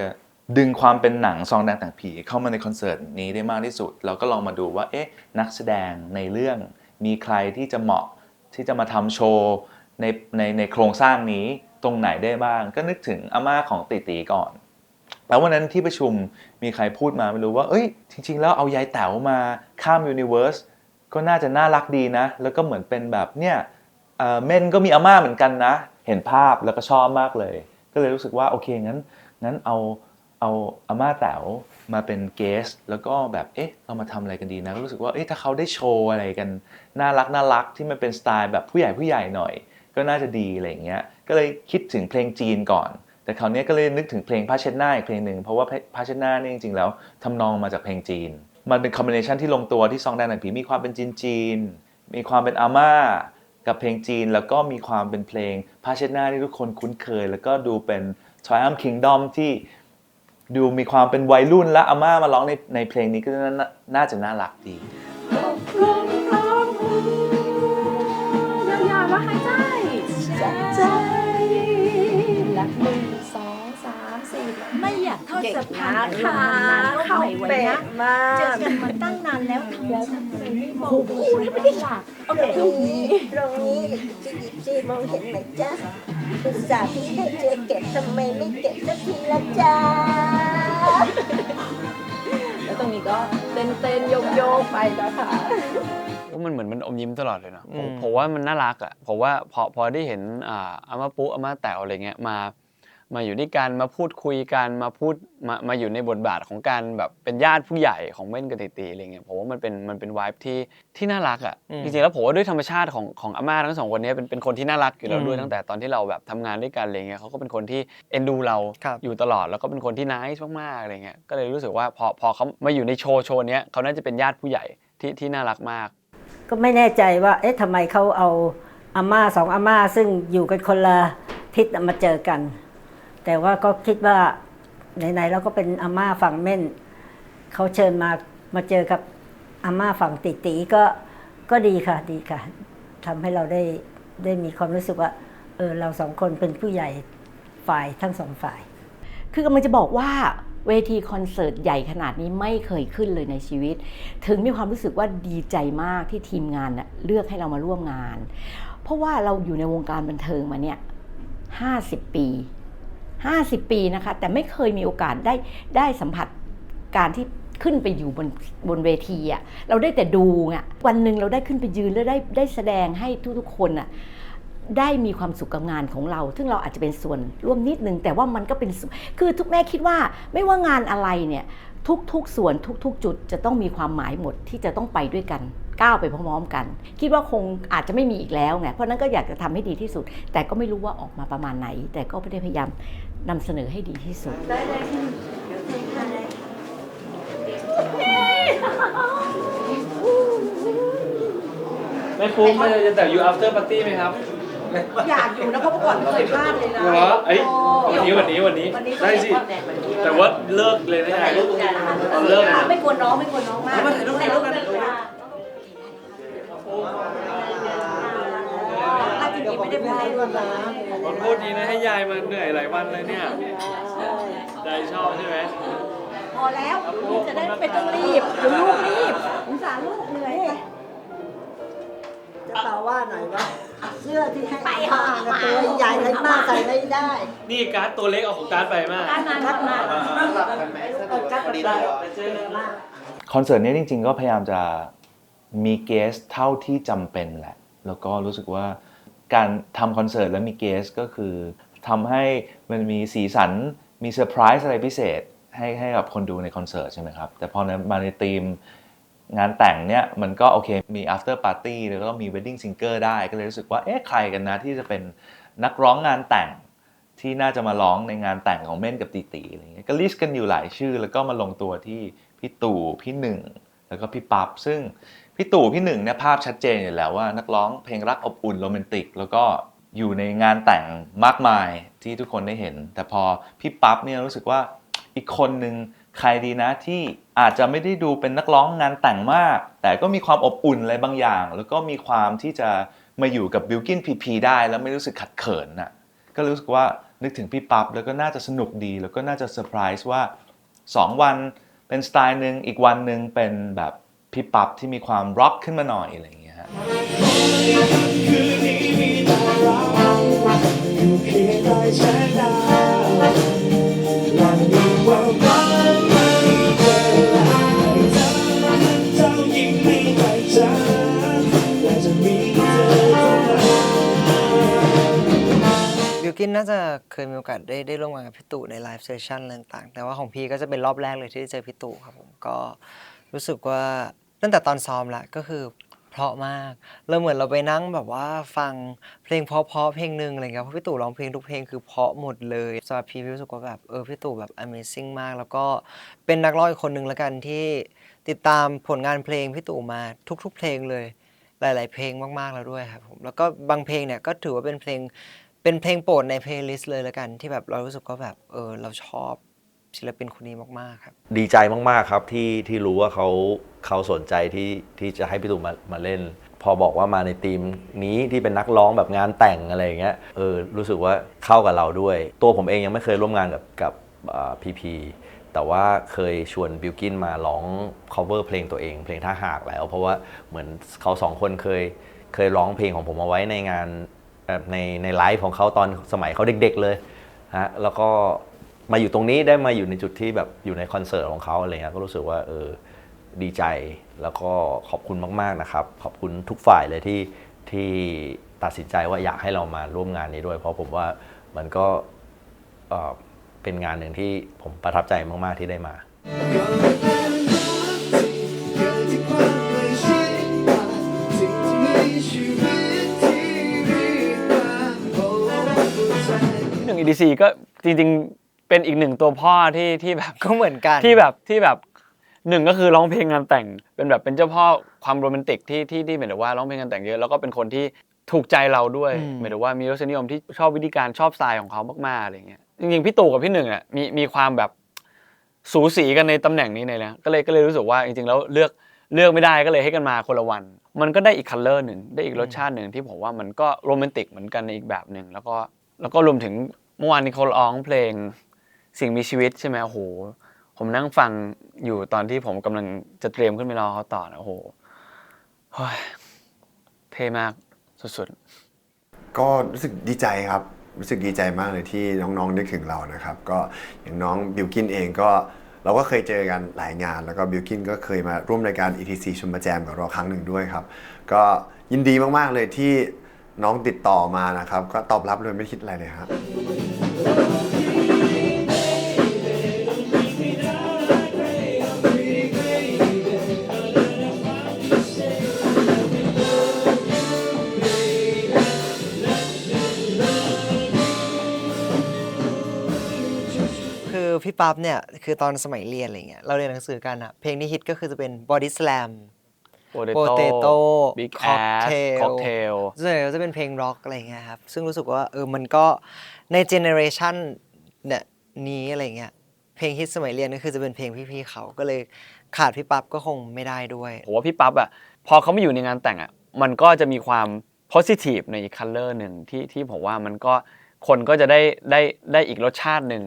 ดึงความเป็นหนังซองแดงแต่งผีเข้ามาในคอนเสิร์ตนี้ได้มากที่สุดเราก็ลองมาดูว่านักแสดงในเรื่องมีใครที่จะเหมาะที่จะมาทำโชว์ในโครงสร้างนี้ตรงไหนได้บ้างก็นึกถึงอาม่าของติตีก่อนแล้ววันนั้นที่ประชุมมีใครพูดมาไม่รู้ว่าจริงๆแล้วเอายายแต๋วมาข้ามยูนิเวอร์สก็น่าจะน่ารักดีนะแล้วก็เหมือนเป็นแบบเม่นก็มีอาม่าเหมือนกันนะเห็นภาพแล้วก็ชอบมากเลยก็เลยรู้สึกว่าโอเคงั้นเอาอาม่าแต๋วมาเป็นเกสแล้วก็แบบเรามาทำอะไรกันดีนะก็รู้สึกว่าถ้าเขาได้โชว์อะไรกันน่ารักที่มันเป็นสไตล์แบบผู้ใหญ่หน่อยก็น่าจะดีอะไรอย่างเงี้ยก็เลยคิดถึงเพลงจีนก่อนแต่คราวนี้ก็เลยนึกถึงเพลงผ้าเช็ดหน้าอีกเพลงหนึ่งเพราะว่าผ้าเช็ดหน้านี่จริงๆแล้วทำนองมาจากเพลงจีนมันเป็นคอมบิเนชันที่ลงตัวที่ซองแดงหนังผีมีความเป็นจีนมีความเป็นอาม่ากับเพลงจีนแล้วก็มีความเป็นเพลงผ้าเช็ดหน้าที่ทุกคนคุ้นเคยแล้วก็ดูเป็น Triumph Kingdom ที่ดูมีความเป็นวัยรุ่นและอาม่ามาร้องในเพลงนี้ก็น่าจะน่ารักดีอย่าว่าหายใจใจรัก1 2 3 4ไม่อยากทอดสะพานค่ะเขาเป๊ะมากเจอกันมาตั้งนานแล้วแล้วทำไมไม่บอกกูไม่ได้หลับโอเคตรงนี้จีมองเห็นไหมจ๊ะอุตส่าห์ที่ให้เจอเก็บทำไมไม่เก็บสักทีละจ๊ะแล้วตรงนี้ก็เต้นโยกไปนะคะว่ามันเหมือนมันอมยิ้มตลอดเลยเนาะผมว่ามันน่ารักอ่ะผมว่าพอได้เห็นอาม่าปุ๊อาม่าแต๋วอะไรเงี้ยมาอยู่ด้วยกันมาพูดคุยกันมาอยู่ในบทบาทของการแบบเป็นญาติผู้ใหญ่ของเม่นกับติตีอะไรเงี้ยผมว่ามันเป็นวายที่น่ารักอ่ะจริงๆแล้วผมว่าด้วยธรรมชาติของอาม่าทั้งสองคนนี้เป็นคนที่น่ารักอยู่แล้วด้วยตั้งแต่ตอนที่เราแบบทำงานด้วยกันอะไรเงี้ยเขาก็เป็นคนที่เอ็นดูเราอยู่ตลอดแล้วก็เป็นคนที่น่ารักมากๆอะไรเงี้ยก็เลยรู้สึกว่าพอเขามาอยู่ในโชว์นี้เขาน่าจะเป็นญาติผู้ใหญ่ที่น่ารักมากก็ไม่แน่ใจว่าทำไมเขาเอาอาม่า2อาม่าซึ่งอยู่กันคนละทิศมาเจอกันแต่ว่าก็คิดว่าไหนๆเราก็เป็นอาม่าฝั่งเม่นเขาเชิญมาเจอกับอาม่าฝั่งติตีก็ดีค่ะทำให้เราได้มีความรู้สึกว่าเรา2คนเป็นผู้ใหญ่ฝ่ายทั้ง2ฝ่ายคือกำลังจะบอกว่า เวทีคอนเสิร์ตใหญ่ขนาดนี้ไม่เคยขึ้นเลยในชีวิตถึงมีความรู้สึกว่าดีใจมากที่ทีมงานเลือกให้เรามาร่วมงานเพราะว่าเราอยู่ในวงการบันเทิงมาเนี่ย50 ปีนะคะแต่ไม่เคยมีโอกาสได้สัมผัสการที่ขึ้นไปอยู่บนเวทีอ่ะเราได้แต่ดูอ่ะวันหนึ่งเราได้ขึ้นไปยืนแล้วได้แสดงให้ทุกๆคนอ่ะได้มีความสุขกับงานของเราซึ่งเราอาจจะเป็นส่วนร่วมนิดนึงแต่ว่ามันก็เป็นคือทุกแม่คิดว่าไม่ว่างานอะไรเนี่ยทุกส่วนทุกจุดจะต้องมีความหมายหมดที่จะต้องไปด้วยกันก้าวไปพร้อมๆกันคิดว่าคงอาจจะไม่มีอีกแล้วไงเพราะนั้นก็อยากจะทำให้ดีที่สุดแต่ก็ไม่รู้ว่าออกมาประมาณไหนแต่ก็ไม่ได้พยายามนำเสนอให้ดีที่สุดไม่ฟุ้งไม่จะแต่อยู่ after party ไหมครับอยากอยู่นะเพราะเมื่อก่อนเคยพลาดเลยนะเหรอไอ้วันนี้ได้สิแต่ว่าเลิกเลยนะเลิกไม่กลัวน้องมากมาถ่ายรูปกันจริงๆไม่ได้ไปด้วยนะคนพูดนี้นะให้ยายมาเหนื่อยหลายวันเลยเนี่ยยายชอบใช่ไหมพอแล้วจะได้ไม่ต้องรีบเดี๋ยวลูกรีบสงสารลูกเหนื่อยจะต่อว่าหน่อยวะเสื้อที่ให้ผ้าตัวใหญ่ให้มากใส่ไม่ได้ นี่การ์ดตัวเล็กเอาของการ์ดไปมากคอนเสิร์ตนี้จริงๆก็พยายามจะมีเกสเท่าที่จำเป็นแหละแล้วก็รู้สึกว่าการทำคอนเสิร์ตแล้วมีเกสก็คือทำให้มันมีสีสันมีเซอร์ไพรส์อะไรพิเศษให้กับคนดูในคอนเสิร์ตใช่ไหมครับแต่พอมาในธีมงานแต่งเนี่ยมันก็โอเคมี after party แล้วก็มี wedding singer ได้ก็เลยรู้สึกว่าใครกันนะที่จะเป็นนักร้องงานแต่งที่น่าจะมาร้องในงานแต่งของเม่นกับตีตีอะไรเงี้ยก็ลิสต์กันอยู่หลายชื่อแล้วก็มาลงตัวที่พี่ตู่พี่หนึ่งแล้วก็พี่ปั๊บซึ่งพี่ตู่พี่หนึ่งเนี่ยภาพชัดเจนอยู่แล้วว่านักร้องเพลงรักอบอุ่นโรแมนติกแล้วก็อยู่ในงานแต่งมากมายที่ทุกคนได้เห็นแต่พอพี่ปั๊บเนี่ยรู้สึกว่าอีกคนนึงใครดีนะที่อาจจะไม่ได้ดูเป็นนักร้องงานแต่งมากแต่ก็มีความอบอุ่นอะไรบางอย่างแล้วก็มีความที่จะมาอยู่กับบิลกิ้นพีได้แล้วไม่รู้สึกขัดเขินน่ะก็รู้สึกว่านึกถึงพี่ปั๊บแล้วก็น่าจะสนุกดีแล้วก็น่าจะเซอร์ไพรส์ว่า2 วันเป็นสไตล์นึงอีกวันนึงเป็นแบบพี่ปั๊บที่มีความร็อกขึ้นมาหน่อยอะไรอย่างเงี้ยฮะบิลกิ้นน่าจะเคยมีโอกาสได้ร่วมงานกับพี่ตู่ในไลฟ์เซสชั่นต่างๆแต่ว่าของพี่ก็จะเป็นรอบแรกเลยที่ได้เจอพี่ตู่ครับผมก็รู้สึกว่าตั้งแต่ตอนซ้อมละก็คือเพราะมากเราเหมือนเราไปนั่งแบบว่าฟังเพลงเพราะๆเพลงนึงอะไรเงี้ยเพราะพี่ตู่ร้องเพลงทุกเพลงคือเพราะหมดเลยสำหรับพี่รู้สึกว่าแบบพี่ตู่แบบ Amazing มากแล้วก็เป็นนักร้องอีกคนนึงละกันที่ติดตามผลงานเพลงพี่ตู่มาทุกๆเพลงเลยหลายๆเพลงมากๆแล้วด้วยครับผมแล้วก็บางเพลงเนี่ยก็ถือว่าเป็นเพลงโปรดในเพลย์ลิสต์เลยละกันที่แบบเรารู้สึกว่าแบบเราชอบศิลปินคนนี้มากๆครับดีใจมากๆครับที่รู้ว่าเขาสนใจที่จะให้พี่ตู่มาเล่นพอบอกว่ามาในทีมนี้ที่เป็นนักร้องแบบงานแต่งอะไรอย่างเงี้ยรู้สึกว่าเข้ากับเราด้วยตัวผมเองยังไม่เคยร่วมงานกับพีแต่ว่าเคยชวนบิลกิ้นมาร้อง cover เพลงตัวเองเพลงท่าหากแล้วเพราะว่าเหมือนเขา2 คนเคยร้องเพลงของผมเอาไว้ในงานในไลฟ์ของเขาตอนสมัยเขาเด็กๆเลยฮะแล้วก็มาอยู่ตรงนี้ได้มาอยู่ในจุดที่แบบอยู่ในคอนเสิร์ตของเขาอะไรเงี้ยก็รู้สึกว่าดีใจแล้วก็ขอบคุณมากๆนะครับขอบคุณทุกฝ่ายเลยที่ตัดสินใจว่าอยากให้เรามาร่วมงานนี้ด้วยเพราะผมว่ามันก็เป็นงานหนึ่งที่ผมประทับใจมากๆที่ได้มาEDC ก็จริงๆเป็นอีกหนึ่งตัวพ่อที่แบบก็เหมือนกันที่แบบหนึ่งก็คือร้องเพลงงานแต่งเป็นเจ้าพ่อความโรแมนติกที่หมายถึงว่าร้องเพลงงานแต่งเยอะแล้วก็เป็นคนที่ถูกใจเราด้วยหมายถึงว่ามีรสนิยมที่ชอบวิธีการชอบสไตล์ของเขามากๆอะไรเงี้ยจริงๆพี่ตู่กับพี่หนึ่งอ่ะมีความแบบสูสีกันในตำแหน่งนี้เลยนะก็เลยรู้สึกว่าจริงๆแล้วเลือกไม่ได้ก็เลยให้กันมาคนละวันมันก็ได้อีกคัลเลอร์หนึ่งได้อีกรสชาติหนึ่งที่ผมว่ามันก็โรแมนติกเหมือนกันในอีกแบบนึงแล้วก็รวมถึงเมื่อวานนี้เขาร้องเพลงสิ่งมีชีวิตใช่ไหมโอ้โห ผมนั่งฟังอยู่ตอนที่ผมกำลังจะเตรียมขึ้นไปรอเขาต่อนะโอ้โหเฮ้ยเท่มากสุดๆก็รู้สึกดีใจครับรู้สึกดีใจมากเลยที่น้องๆนึกถึงเรานะครับก็อย่างน้องบิลกินเองก็เราก็เคยเจอกันหลายงานแล้วก็บิลกินก็เคยมาร่วมรายการ ETC ชมมาแจมกับเราครั้งหนึ่งด้วยครับก็ยินดีมากๆเลยที่น้องติดต่อมานะครับก็ตอบรับเลยไม่คิดอะไรเลยครับ คือพี่ปั๊บเนี่ยคือตอนสมัยเรียนอะไรเงี้ยเราเรียนหนังสือกันอะเพลงที่ฮิตก็คือจะเป็น Body Slam Potato Big Ass Cocktail ส่วนใหญ่ก็จะเป็นเพลงร็อกอะไรเงี้ยครับซึ่งรู้สึกว่ามันก็ในเจเนอเรชันเนี่ยนี้อะไรเงี้ยเพลงฮิตสมัยเรียนก็คือจะเป็นเพลงพี่ๆเขาก็เลยขาดพี่ปั๊บก็คงไม่ได้ด้วยผมว่าพี่ปั๊บอะพอเขาไม่อยู่ในงานแต่งอะมันก็จะมีความ positive ในอีก color หนึ่งที่ผมว่ามันก็คนก็จะได้อีกรสชาติหนึ่ง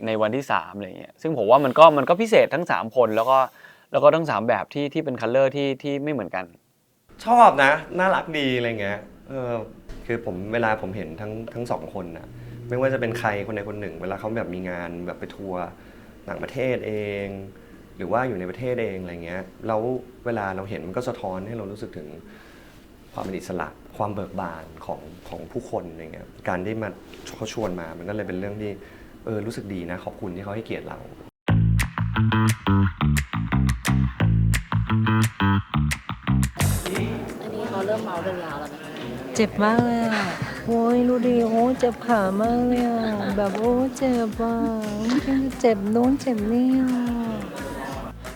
ในวันที่3อะไรเงี้ยซึ่งผมว่ามันก็พิเศษทั้ง3คนแล้วก็ทั้ง3แบบที่เป็น color ที่ไม่เหมือนกันชอบนะน่ารักดีอะไรเงี้ยคือเวลาผมเห็นทั้งสองคนนะไม่ว่าจะเป็นใครคนใดคนหนึ่งเวลาเขาแบบมีงานแบบไปทัวร์ต่างประเทศเองหรือว่าอยู่ในประเทศเองอะไรเงี้ยแล้วเวลาเราเห็นมันก็สะท้อนให้เรารู้สึกถึงความเป็นอิสระความเบิกบานของผู้คนอะไรเงี้ยการที่มาเขาชวนมามันก็เลยเป็นเรื่องที่รู้สึกดีนะขอบคุณที่เขาให้เกียรติเราอันนี้เขาเริ่มเมาเรื่องยาวแล้วนะ เจ็บมากเลยอ่ะโอ้ยดูดิโอ้เจ็บขามากเลยอ่ะแบบโอ้เจ็บอ่ะเจ็บโน้นเจ็บนี่อ่ะ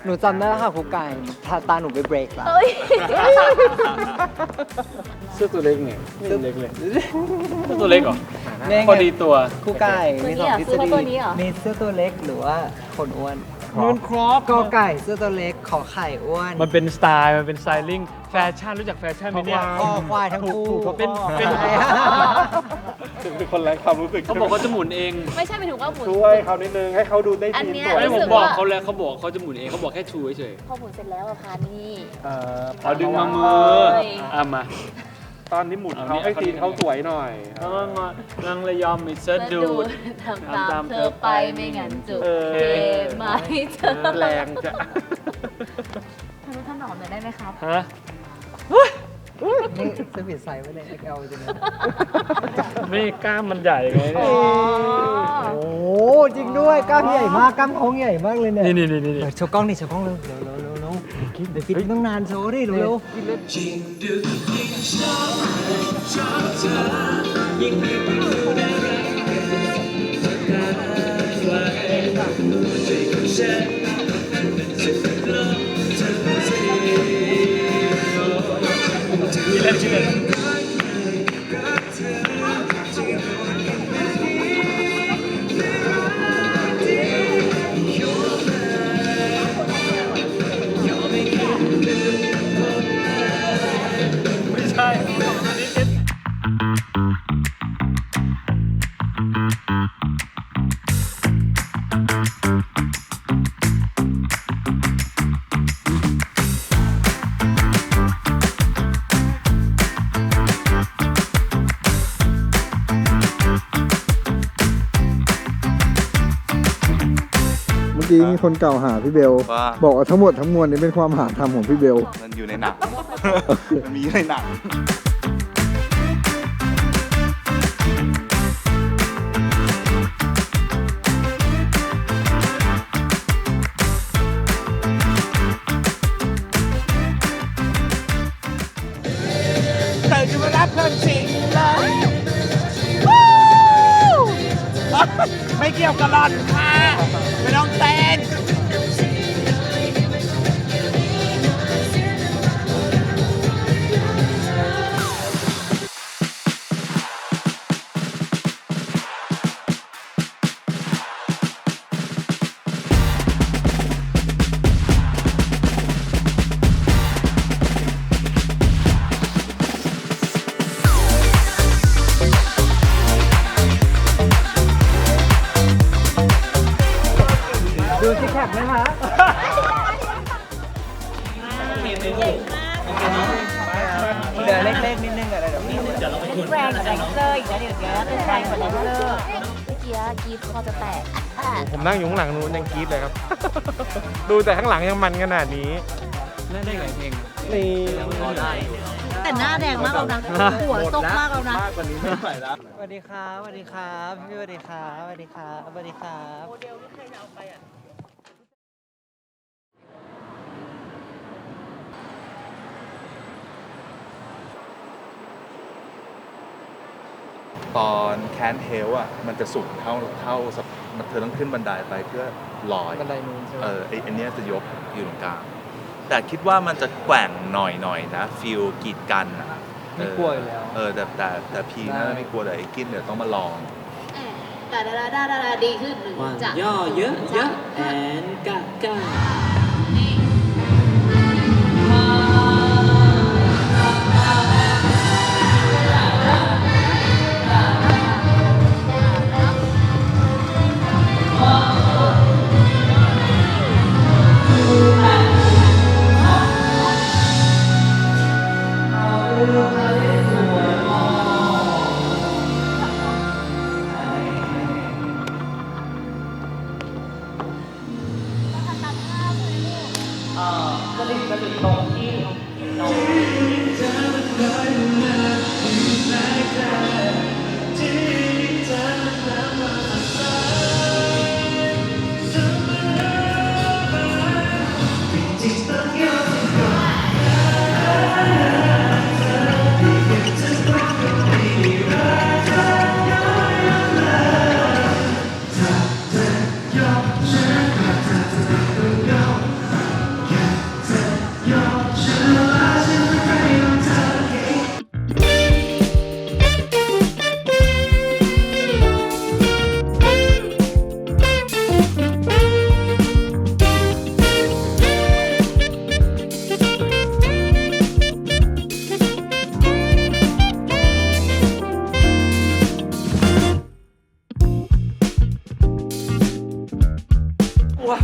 หนูจำได้แล้วค่ะครูไก่ตาหนูไปเบรกแล้ว เสื้อตัวเล็กเนี่ยเสื้อเล็กเลยเสื้อตัวเล็กเหรอพอดีตัวครูไก่มี2ทฤษฎีมีเสื้อตัวเล็กหรือว่าคนอ้วนนูนครอปกอไก่เสื้อตัวเล็กขอไข่อ้วน มันเป็นสไตล์มันเป็นสไตลิ่งแฟชั่นรู้จักแฟชั่นไหมเนี่ยคอควายทั้งคู่เป็นคนไร้ความรู้สึกเขาบอกเขาจะหมุนเองไม่ใช่หมายถึงว่าหมุนช่วยเขานิดนึงให้เขาดูได้ดีสวยไม่ผมบอกเขาแล้วเขาบอกเขาจะหมุนเองเขาบอกแค่ชูเฉยพอหมุนเสร็จแล้วอะพานี่เอาดึงมามือมาตอนนี้หมุนเขาให้ซีนเขาสวยหน่อยนางเลยยอมมิเซอร์ดูทำตามเธอไปไม่งั้นจุกไหมเธอแรงจะทะนุถนอมหน่อยได้ไหมครับฮะนี่สวิตใส่ไว้ใน XL จริงๆไม่กล้ามมันใหญ่ไงโอ้จริงด้วยกล้ามใหญ่มากกล้ามท้องใหญ่มากเลยเนี่ยนี่โชว์กล้องนี่โชว์กล้องเร็วเดี๋ยวคิดต้องนานโชว์ดิเร็วเมื่อกี้มีคนกล่าวหาพี่เบลบอกว่าทั้งหมดทั้งมวลนี้เป็นความหาธรรมของพี่เบลมันอยู่ในหนังมันมีในหนังแต่จะมารับความจริงเลยไม่เกี่ยวกับหลอนค่ะไม่ต้องเต้นดูซิกแพค แรงกว่าแดนเซอร์อีกนะเดี๋ยวเต้นแรงกว่าแดนเซอร์เมื่อกี้กรีดคอจะแตก ผมนั่งอยู่ข้างหลังนู้นยังกรี๊ดเลยครับ ดูแต่ข้างหลังยังมันขนาดนี้ เล่นได้หลายเพลง นี่ แต่หน้าแดงมากแล้วนะหัวตกมากแล้วนะ มากกว่านี้ไม่ไหวแล้ว สวัสดีครับ สวัสดีครับพี่สวัสดีครับ สวัสดีครับ สวัสดีครับ ตอนแคนเทลอ่ะมันจะสูงเท่ามันเธอต้องขึ้นบันไดไปเพื่อลอย บันไดนู้นใช่ไหม อันเนี้ยจะยกอยู่ตรงกลางแต่คิดว่ามันจะแกว่งหน่อยนะฟิลกีดกันอะ ไม่กลัวอยู่แล้ว แต่พีน่าจะไม่กลัวแต่ไอ้กินเดี๋ยวต้องมาลอง ดาดีขึ้นหนึ่งจ้ะ ย่อเยอะแอนกะกะ สลิดตรงที่ลง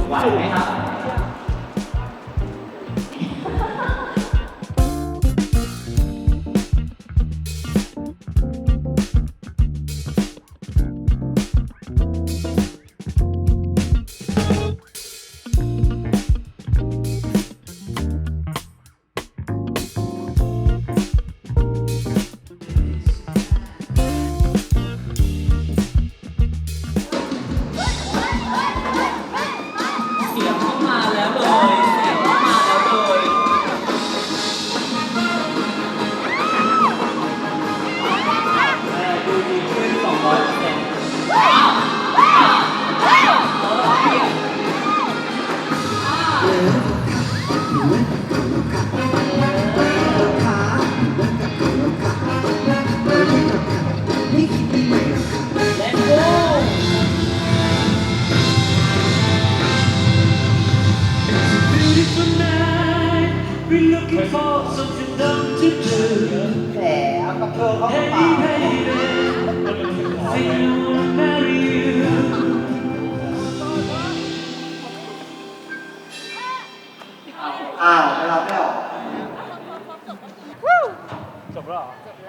ไหวไหมครับ เสียงเข้ามาแล้วเลยเสียงเข้ามาแล้วเลยดูดีขึ้น200%แผลเอากระเทอเข้ากระเป๋า อ้าวไม่รับไม่ออก จบแล้วเหรอ จบแ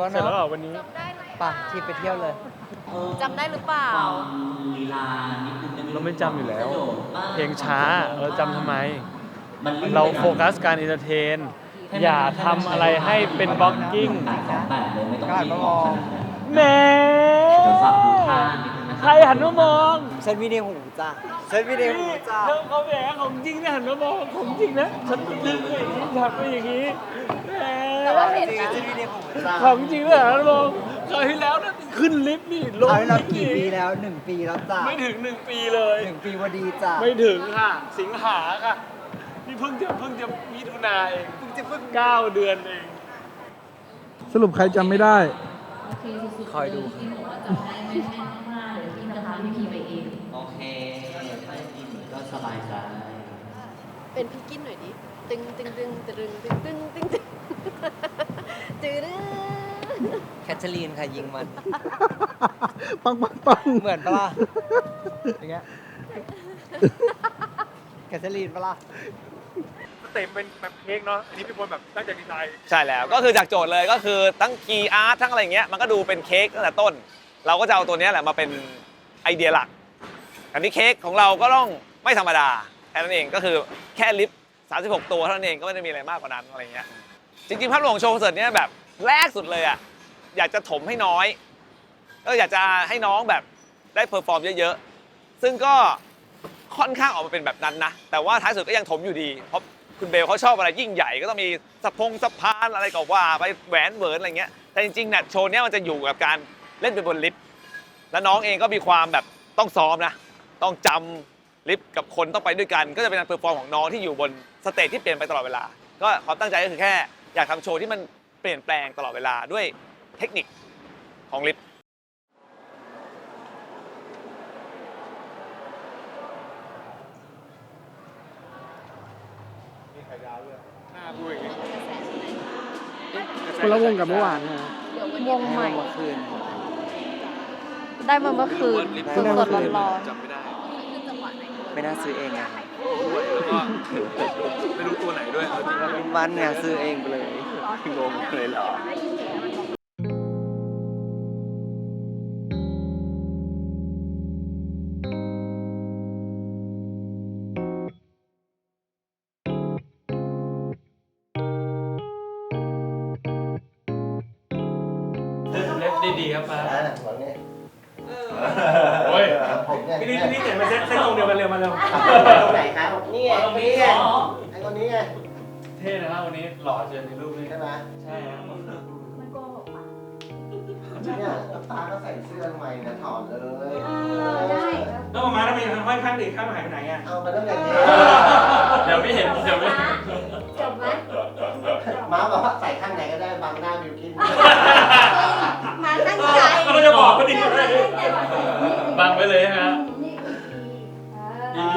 ล้ว เสร็จ เนาะ แล้วเหรอวันนี้ ป่ะที่ไปเที่ยวเลย จำได้หรือเปล่า ลีลานิดนึงได้ไหม เราไม่จำอยู่แล้ว กระโดดบ้าง เพลงช้าเราจำทำไม มันลื่น เราโฟกัสการเอนเตอร์เทน อย่าทำอะไรให้เป็นบล็อกกิ้ง 8เลยไม่ต้อง ก็หันมามอง แหม เดี๋ยวฝากดูท่านิดนึงนะค ใคร รับ หันมามอง เซนวิดีโอหูจ้ะเซนวิดีโอหูจ้ะ เธอเขาแหมของจริงนะหันมามองของจริงนะฉันดึงไปอย่างนี้ฉันไปอย่างนี้แหม แต่ว่าเห็น จริง นะ เซนวิดีโอหูจ้ะ ของจริงเลยหันมามองคราวที่แล้วนะขึ้นลิฟต์นี่ลง เอาให้เรา ลิฟต์ กี่ นี่ ปีแล้ว1 ปีแล้วจ้ะ ไม่ถึง1 ปีเลย 1 ปีพอดีจ้ะ ไม่ถึงค่ะ สิงหาค่ะ นี่เพิ่งจะมิถุนาเองเพิ่ง9 เดือนเอง สรุปใครจำไม่ได้ คอยดู โอเคถ้ากินก็สบายใจ เป็นพี่กินหน่อยดิ ตึงตึงตึงตึงตึงตึงตึงตึงตึง แคทเธอรีนค่ะยิงมัน ปังปังปัง เหมือนปะล่ะอย่างเงี้ย แคทเธอรีนปะล่ะ เต็มเป็นแบบเค้กเนาะอันนี้เป็นคนแบบตั้งใจดีไซน์ ใช่แล้วก็คือจากโจทย์เลยก็คือทั้งคีย์อาร์ตทั้งอะไรเงี้ยมันก็ดูเป็นเค้กตั้งแต่ต้น เราก็จะเอาตัวนี้แหละมาเป็นไอเดียหลักอันนี้เค้กของเราก็ต้องไม่ธรรมดาแค่นั้นเองก็คือแค่ลิป36 ตัวเท่านั้นเองก็ไม่ได้มีอะไรมากกว่านั้นอะไรเงี้ยจริงๆภาพรวมของโชว์คอนเสิร์ตเนี้ยแบบแรกสุดเลยอ่ะอยากจะถมให้น้อยอยากจะให้น้องแบบได้เพอร์ฟอร์มเยอะๆซึ่งก็ค่อนข้างออกมาเป็นแบบนั้นนะแต่ว่าท้ายสุดก็ยังถมอยู่ดีเพราะคุณเบลเขาชอบอะไรยิ่งใหญ่ก็ต้องมีสะพานอะไรก็ว่าไปแหวนเวิร์นอะไรเงี้ยแต่จริงๆเนี่ยโชว์เนี้ยมันจะอยู่กับการเล่นไปบนลิฟต์แล้วน้องเองก็มีความแบบต้องซ้อมนะต้องจำลิฟต์กับคนต้องไปด้วยกันก็จะเป็นการเพอร์ฟอร์มของน้องที่อยู่บนสเตจที่เปลี่ยนไปตลอดเวลาก็ความตั้งใจก็คือแค่อยากทำโชว์ที่มันเปลี่ยนแปลงตลอดเวลาด้วยเทคนิคของลิฟต์ คนละวงกับเมื่อวานนะ วงใหม่ เมื่อคืน ได้มาเมื่อคืนสดๆร้อน จำไม่ได้ ไม่น่าซื้อเองอ่ะ แล้วก็ไม่รู้ตัวไหนด้วยเอาจริง มันเนี่ยซื้อเองไปเลยงงเลยเหรอ เล็บดีๆครับป้า หวังเนี่ย โอ้ย ผมเนี่ย พี่นี่เห็นมาเส้นตรงเดียวกันเร็วมาเร็ว ตรงไหนครับนี่ไงนี่ไงไอ้คนนี้ไง เท่นะครับวันนี้หล่อเจอในรูปนี้ ใช่ไหม ใช่ครับ เนี่ยตาก็ใส่เสื้อทำไมนะถอดเลย แล้วมาทำไมห้อยข้างดิข้างหายไปไหนอ่ะ เอามาตั้งแต่นี้ เดี๋ยวไม่เห็นเดี๋ยวไม่เห็น จบไหม ม้าบอกว่าใส่ข้างไหนก็ได้บังหน้าบิวกิน มาตั้งใจ เราจะบอกก็ดีเลยบังไว้เลยฮะ EP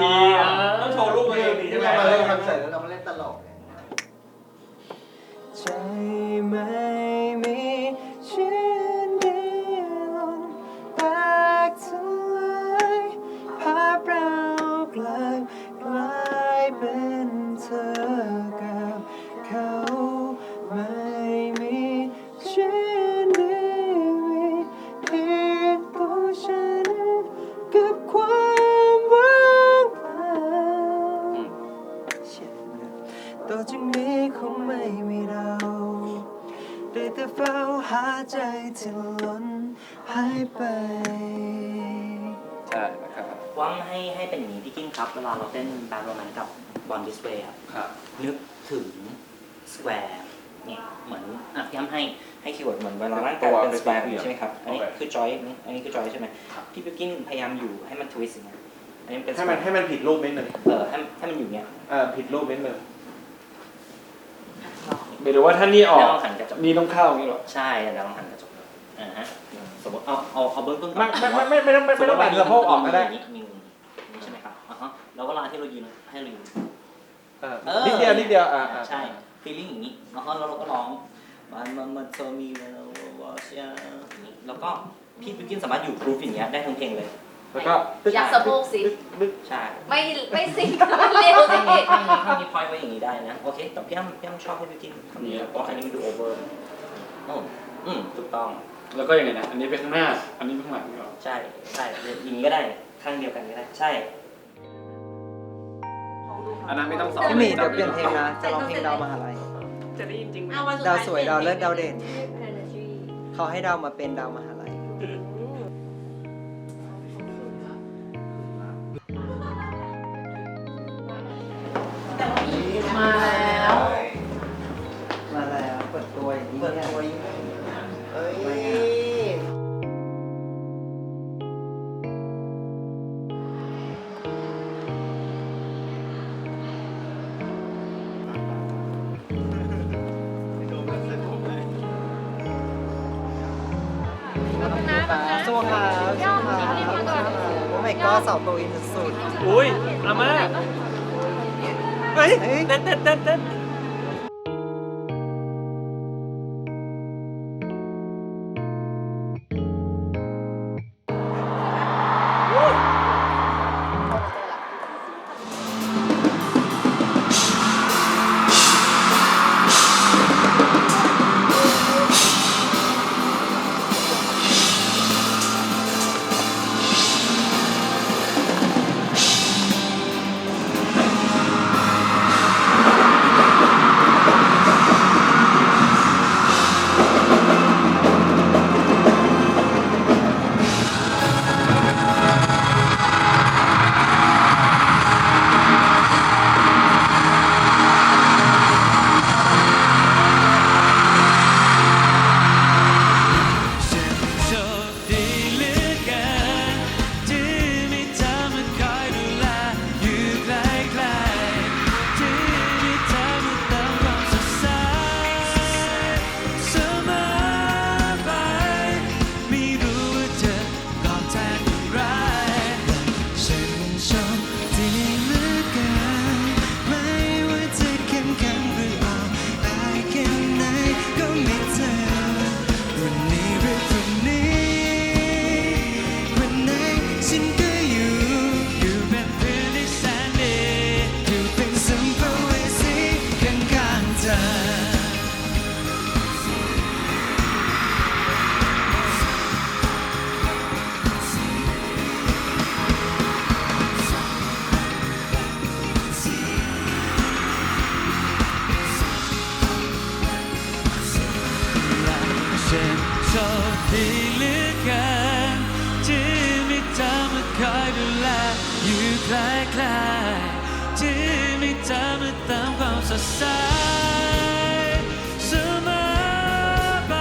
ต้องโชว์รูปมาดีใช่ไหม เรามาเล่นคอนเสิร์ตแล้วเรามาเล่นตลกเนี่ย ใจไม่มีชิ้นเดียวแตกสลายภาพเรากลายเป็นเธอกับเขาไม่มีชิ้นเดียวมีเพียงตัวฉันกับความว่างเปล่า ต่อจากนี้คงไม่มีเราได้แต่เฝ้าหาใจที่ล้นหายไป ใช่นะครับ ว่าให้เป็นอย่างนี้พี่กิ้งครับเวลาเราเต้นแบนโรแมนกับบอลดิสเวย์ครับนึกถึงสแควร์เนี่ยเหมือนพี่อ้ำให้คีย์เวิร์ดเหมือนเวลาร่างกายเป็นสแควร์ใช่ไหมครับอันนี้คือจอยอันนี้คือจอยใช่ไหมพี่กิ้งพยายามอยู่ให้มันทวิสต์อย่างเงี้ยอันนี้เป็นให้มันผิดรูปนิดนึง ให้มันอยู่เงี้ย ผิดรูปนิดนึงไม่รู้ว่าท่านนี่ออกนี่ต้องเข้าอย่างนี้หรอ ใช่แล้วลองหันกระจกฮะสมมติเอาเบื้องต้น ไม่ต้องแบบสะโพกออกก็ได้ นี่ใช่ไหมครับแล้วเวลาที่เรายืนให้เรายืน นิดเดียวใช่ฟีลลิ่งอย่างนี้แล้วเราก็ร้องมันเธอมีแล้วว่าเชียแล้วก็พี่บิวกินสามารถอยู่กรุ๊ปอย่างเงี้ยได้ทั้งเพลงเลยแล้วก็อยากสะโพกสิ ใช่ ไม่สิเร็วสิ ถ้ามีพอยต์ไว้อย่างนี้ได้นะโอเคแต่พี่อ้ำชอบให้บิวกินคำนี้เพราะอันนี้มันดูโอเวอร์ถูกต้องแล้วก็ยังไงนะอันนี้ไปข้างหน้าอันนี้ข้างหลังเหรอใช่อย่างนี้ก็ได้ข้างเดียวกันก็ได้ใช่อันนั้นไม่ต้องสอน พี่หมีเดี๋ยวเปลี่ยนเพลงนะ จะร้องเพลงดาวมหาลัย จะได้ยินจริงไหม ดาวสวยดาวเลิศดาวเด่น เขาให้ดาวมาเป็นดาวมหาลัย มาแล้ว มาแล้วเปิดตัวอย่างนี้ เปิดตัวยิ่งเอ้ย สู้ครับโอ้ my god สาวโตอินสุด อุ้ยอาม่าเฮ้ยเต้น ฉันโชคดีเหลือเกินที่มีเธอมาคอยดูแลอยู่ใกล้ๆที่มีเธอมาเติมความสดใสเสมอไป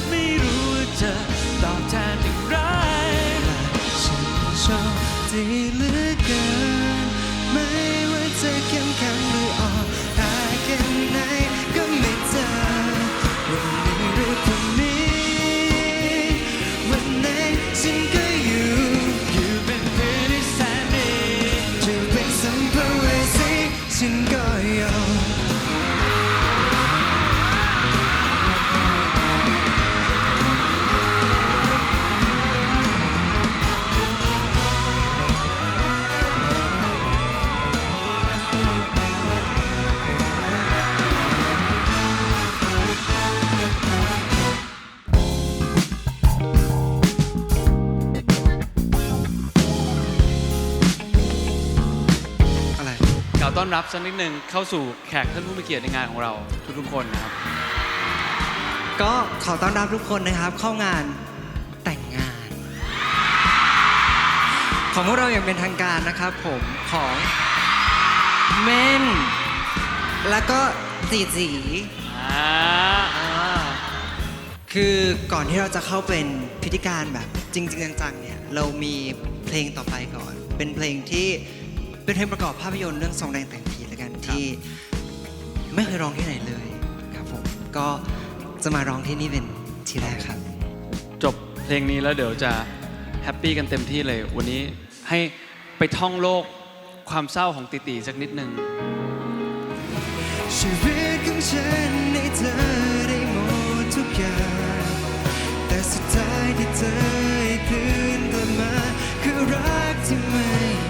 ไม่รู้ว่าจะตอบแทนอย่างไรและฉันโชคดีเหลือเกินไม่ว่าจะเข้มแข็งหรืออ่อนแอแค่ไหนก็ไม่เจอวันนี้หรือพรุ่งนี้วันไหนฉันก็อยู่เป็นเพื่อนที่แสนดีจะเป็นสัมภเวสีฉันก็ยอมกล่าวต้อนรับสักนิดหนึ่งเข้าสู่แขกท่านผู้มีเกียรติในงานของเราทุกๆคนนะครับ ก็ขอต้อนรับทุกคนนะครับเข้างานแต่งงาน ของพวกเราอย่างเป็นทางการนะครับผมของเม่นแล้วก็จีคือก่อนที่เราจะเข้าเป็นพิธีการแบบจริงๆจังๆเนี่ยเรามีเพลงต่อไปก่อนเป็นเพลงที่เป็นเพลงประกอบภาพยนตร์เรื่องซองแดงแต่งผีแล้วกันที่ไม่เคยร้องที่ไหนเลยครับผมก็จะมาร้องที่นี่เป็นทีแรกครับจบเพลงนี้แล้วเดี๋ยวจะแฮปปี้กันเต็มที่เลยวันนี้ให้ไปท่องโลกความเศร้าของติตีสักนิดหนึ่ง ชีวิตของฉันในเธอได้หมดทุกอย่างแต่สุดท้ายที่เธอให้คืนกลับมาคือรักที่ไม่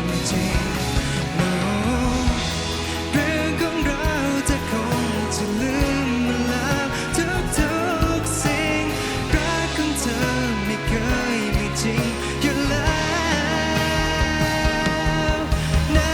มีจริง No เรื่องของเราจะคงจะลืมมันแล้วทุกๆสิ่งรักของเธอไม่เคยมีจริงอยู่แล้วนะ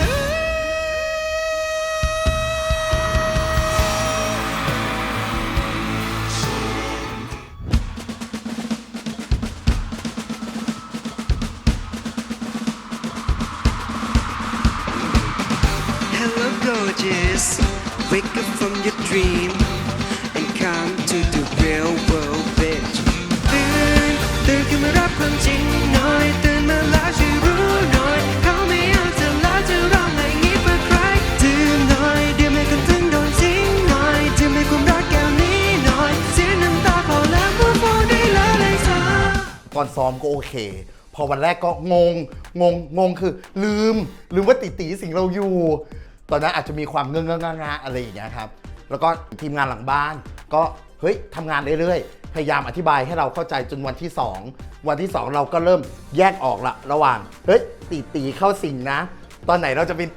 Hello gorgeous wake up from your dream and come to the real world bitch ตื่นขึ้นมารับความจริงหน่อยตื่นมาแล้วช่วยรู้หน่อยเขาไม่เอาเธอแล้วจะร้องอะไรงี้เพื่อใครตื่นหน่อยเดี๋ยวไม่คนถึงโดนทิ้งหน่อยจะไม่ความรักแก้วนี้หน่อยเสียน้ำตาพอแล้ว move on ได้แล้วเลยเธอ ตอนซ้อมก็โอเค พอวันแรกก็งงคือลืมว่าติสิ่งเราอยู่ ตอนนั้นอาจจะมีความเงอะอะไรอย่างเงี้ยครับแล้วก็ทีมงานหลังบ้านก็เฮ้ยทำงานเรื่อยๆพยายามอธิบายให้เราเข้าใจจนวันที่ 2เราก็เริ่มแยกออกละระหว่างเฮ้ยตีเข้าสิงนะตอนไหนเราจะเป็น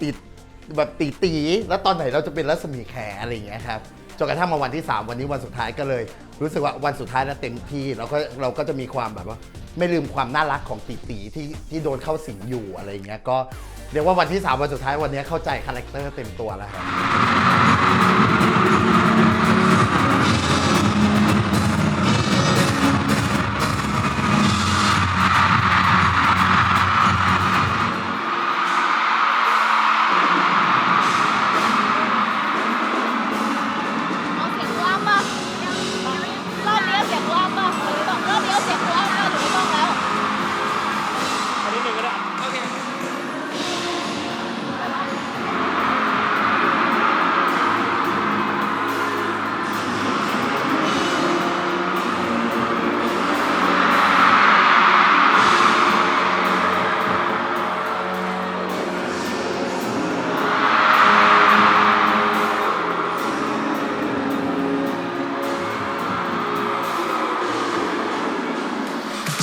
แบบตีแล้วตอนไหนเราจะเป็นรัศมีแขอะไรอย่างเงี้ยครับจนกระทั่งมาวันที่ 3วันนี้วันสุดท้ายก็เลย รู้สึกว่าวันสุดท้ายแล้วเต็มที่เราก็จะมีความแบบว่าไม่ลืมความน่ารักของตีที่โดนเข้าสิงอยู่อะไรอย่างเงี้ยก็เรียกว่าวันที่ 3วันสุดท้ายวันนี้เข้าใจคาแรคเตอร์เต็มตัวแล้วครับ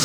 เ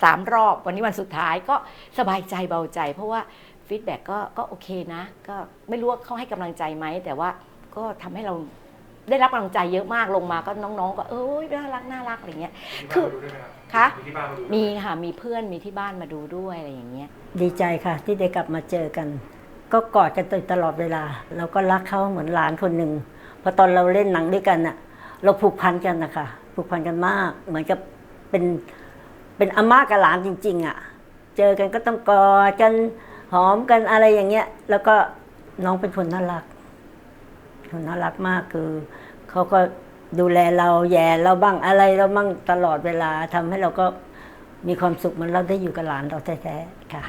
3 รอบวันนี้วันสุดท้ายก็สบายใจเบาใจ เพราะว่าฟีดแบ็กก็โอเคนะก็ไม่รู้ว่าเขาให้กำลังใจไหมแต่ว่าก็ทำให้เราได้รับกำลังใจเยอะมากลงมาก็น้องๆก็น่ารักอะไรเงี้ยคือคะมีค่ะมีเพื่อนมีที่บ้านมาดูด้วยอะไรอย่างเงี้ยดีใจค่ะที่ได้กลับมาเจอกันก็กอดกันตลอดเวลาเราก็รักเขาเหมือนหลานคนหนึ่งพอตอนเราเล่นหนังด้วยกันน่ะเราผูกพันกันนะคะผูกพันกันมากเหมือนกับเป็นอาม่ากับหลานจริงๆอ่ะเจอกันก็ต้องกอดกันหอมกันอะไรอย่างเงี้ยแล้วก็น้องเป็นคนน่ารักมากคือเขาก็ดูแลเราแย่เราบ้างอะไรเราบ้างตลอดเวลาทำให้เราก็มีความสุขเหมือนเราได้อยู่กับหลานเราแท้ๆค่ะ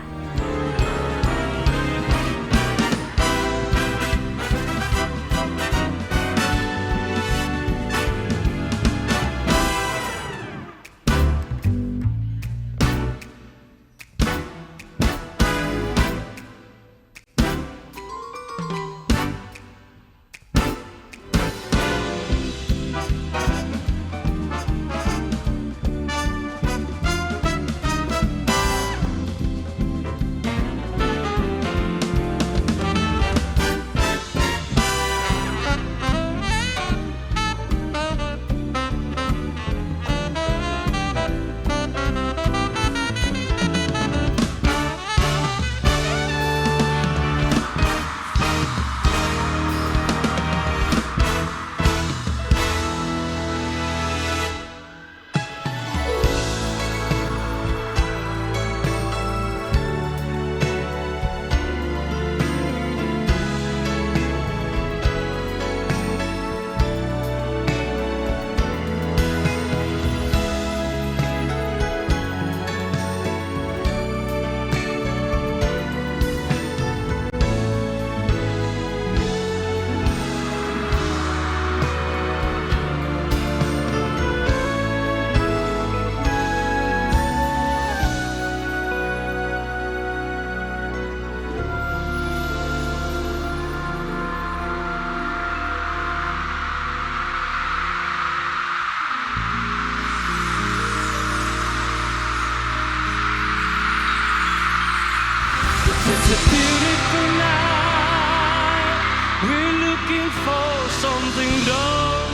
It's a beautiful night. We're looking for something dumb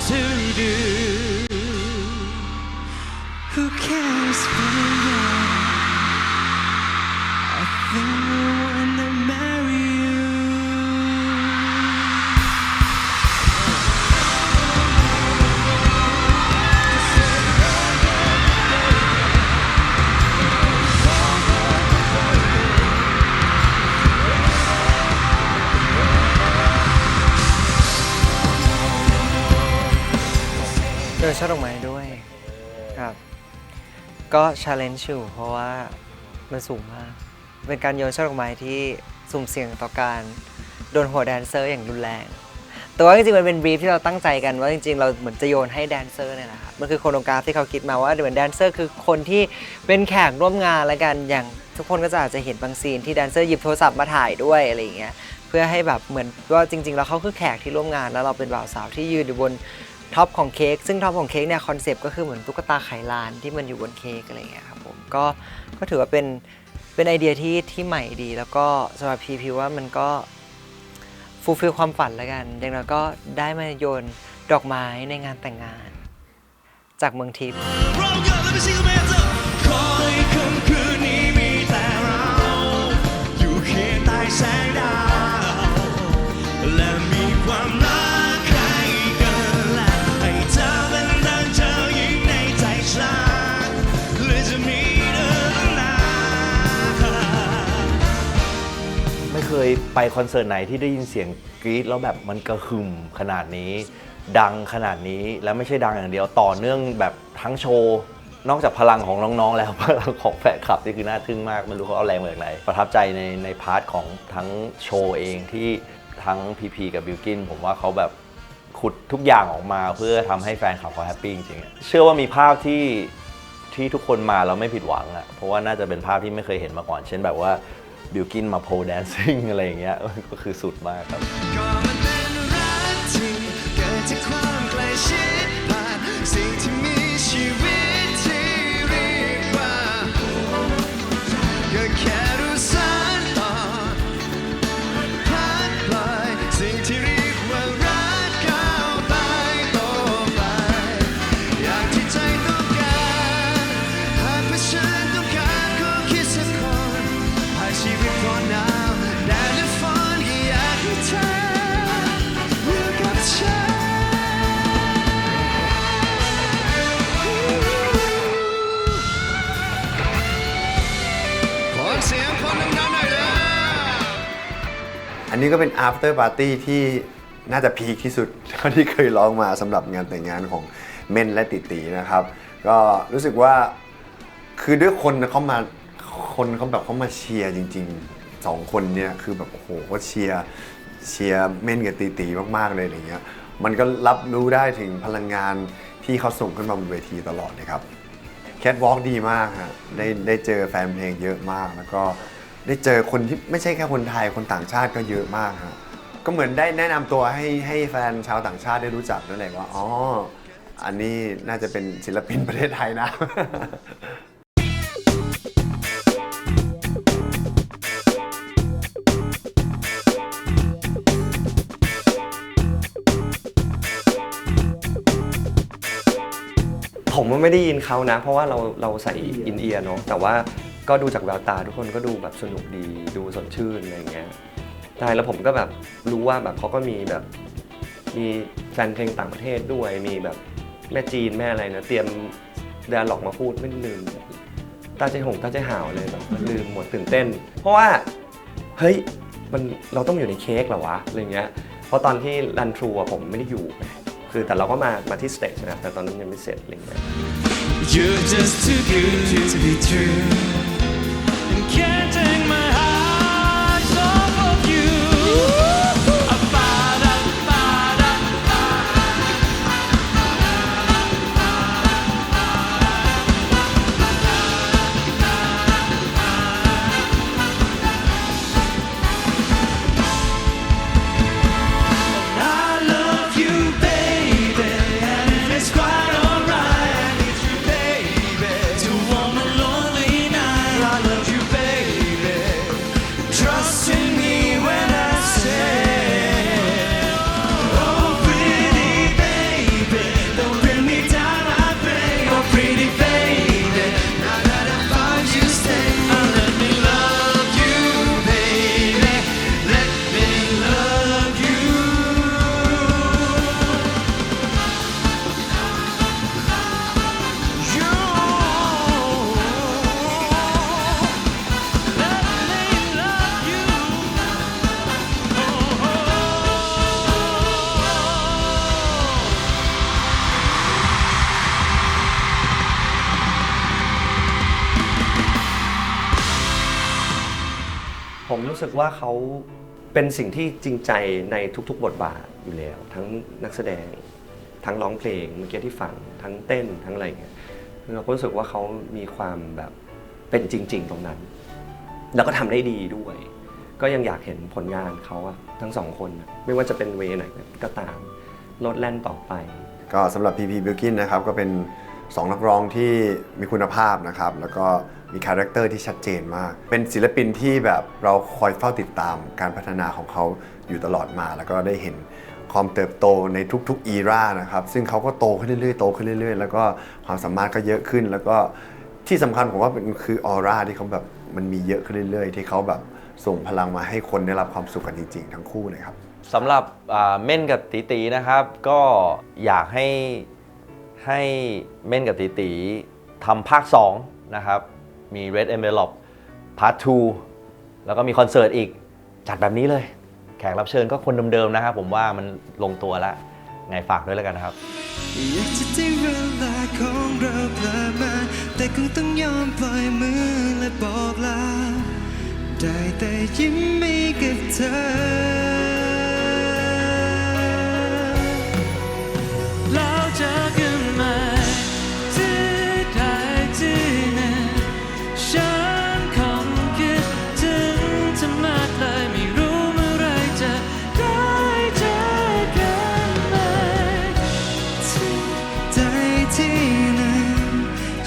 to do. Who cares for you? I think I wanna marry you. โดยช่อดอกไม้ด้วยครับก็ challenge อยู่เพราะว่ามันสูงมากเป็นการโยนช่อดอกไม้ที่สุ่มเสี่ยงต่อการโดนหัวแดนเซอร์อย่างรุนแรงแต่ว่าจริงๆมันเป็นบรีฟที่เราตั้งใจกันว่าจริงๆเราเหมือนจะโยนให้แดนเซอร์เนี่ยนะครับมันคือโคโรกราฟที่เขาคิดมาว่าเหมือนแดนเซอร์คือคนที่เป็นแขกร่วมงานแล้วกันอย่างทุกคนก็จะอาจจะเห็นบางซีนที่แดนเซอร์หยิบโทรศัพท์มาถ่ายด้วยอะไรอย่างเงี้ยเพื่อให้แบบเหมือนว่าจริงๆแล้วเขาคือแขกที่ร่วมงานแล้วเราเป็นบ่าวสาวที่ยืนอยู่บนท็อปของเค้กซึ่งท็อปของเค้กเนี่ยคอนเซปต์ก็คือเหมือนตุ๊กตาไขลานที่มันอยู่บนเค้กอะไรอย่างเงี้ยครับผมก็ถือว่าเป็นไอเดียที่ใหม่ดีแล้วก็สำหรับพีว่ามันก็ฟูลฟิลความฝันแล้วกันอย่างน้อยก็ได้มาโยนดอกไม้ในงานแต่งงานจากเมืองทิพย์ไม่เคยไปคอนเสิร์ตไหนที่ได้ยินเสียงกรี๊ดแล้วแบบมันกระหึ่มขนาดนี้ดังขนาดนี้แล้วไม่ใช่ดังอย่างเดียวต่อเนื่องแบบทั้งโชว์นอกจากพลังของน้องๆแล้วพลังของแฟนคลับนี่คือน่าทึ่งมากไม่รู้เขาเอาแรงมาจากไหนประทับใจในพาร์ทของทั้งโชว์เองที่ทั้งพีกับบิลกินผมว่าเขาแบบขุดทุกอย่างออกมาเพื่อทำให้แฟนคลับเขาแฮปปี้จริงๆเชื่อว่ามีภาพที่ทุกคนมาแล้วไม่ผิดหวังอ่ะเพราะว่าน่าจะเป็นภาพที่ไม่เคยเห็นมาก่อนเช่นแบบว่าบิลกินมาโพลแดนซิ่งอะไรอย่างเงี้ยก็คือสุดมากครับ นี้ก็เป็น after party ที่น่าจะพีคที่สุดเท่าที่เคยร้องมาสำหรับงานแต่งงานของเม่นและติตีนะครับก็รู้สึกว่าคือด้วยคนเขาแบบเขามาเชียร์จริงๆ2คนเนี่ยคือแบบโอ้โหเขาเชียร์เม่นกับตีมากๆเลยอย่างเงี้ยมันก็รับรู้ได้ถึงพลังงานที่เขาส่งขึ้นมาบนเวทีตลอดนะครับแคทวอล์กดีมากฮะได้เจอแฟนเพลงเยอะมากแล้วก็ได้เจอคนที่ไม่ใช่แค่คนไทยคนต่างชาติก็เยอะมากฮะก็เหมือนได้แนะนำตัวให้แฟนชาวต่างชาติได้รู้จักนั่นแหละว่าอ๋ออันนี้น่าจะเป็นศิลปินประเทศไทยนะ ผมไม่ได้ยินเขานะเพราะว่าเราใส่อินเอียร์เนาะแต่ว่าก็ดูจากแววตาทุกคนก็ดูแบบสนุกดีดูสดชื่นอะไรเงี้ยใช่แล้วผมก็แบบรู้ว่าแบบเขาก็มีแบบมีแฟนเพลงต่างประเทศด้วยมีแบบแม่จีนแม่อะไรนะเตรียมแดนหลอกมาพูดไม่ลืมตาใจหงตาใจห่าวเลยแบบลืมหมดตื่นเต้นเพราะว่าเฮ้ยเราต้องอยู่ในเค้กเหรอวะอะไรเงี้ยเพราะตอนที่รันทรูผมไม่ได้อยู่คือแต่เราก็มาที่สเตจนะแต่ตอนนั้นยังไม่เสร็จอะไรเงี้ย You're just too good to be true and can't take my eyes off of you.ผมรู้สึกว่าเขาเป็นสิ่งที่จริงใจในทุกๆบทบาทอยู่แล้วทั้งนักแสดงทั้งร้องเพลงเมื่อกี้ที่ฟังทั้งเต้นทั้งอะไรอย่างเงี้ยเราก็รู้สึกว่าเขามีความแบบเป็นจริงๆตรงนั้นแล้วก็ทำได้ดีด้วยก็ยังอยากเห็นผลงานเขาทั้งสองคนไม่ว่าจะเป็นเวไหนก็ตามโลดแล่นต่อไปก็สำหรับ PP Bilkin นะครับก็เป็น2นักร้องที่มีคุณภาพนะครับแล้วก็มีคาแรคเตอร์ที่ชัดเจนมากเป็นศิลปินที่แบบเราคอยเฝ้าติดตามการพัฒนาของเขาอยู่ตลอดมาแล้วก็ได้เห็นความเติบโตในทุกๆอีรานะครับซึ่งเขาก็โตขึ้นเรื่อยๆโตขึ้นเรื่อยๆแล้วก็ความสามารถก็เยอะขึ้นแล้วก็ที่สำคัญผมว่าเป็นคือออร่าที่เขาแบบมันมีเยอะขึ้นเรื่อยๆที่เขาแบบส่งพลังมาให้คนได้รับความสุขกันจริงๆทั้งคู่เลยครับสำหรับเม่นกับตีนะครับก็อยากให้เม่นกับตีทำภาค2นะครับมี Red Envelope Part 2แล้วก็มีคอนเสิร์ตอีกจัดแบบนี้เลยแขกรับเชิญก็คนเดิมๆนะครับผมว่ามันลงตัวแล้วไงฝากด้วยแล้วกันนะครับอยากจะได้เวลาของเรากลับมาแต่คงต้องยอมปล่อยมือและบอกลาได้แต่ยิ้มให้กับเธอแล้วเจอกันใหม่ที่ใดที่หนึ่งฉันคงคิดถึงเธอมากเลยไม่รู้เมื่อไรจะได้เจอกันใหม่ที่ใดที่หนึ่ง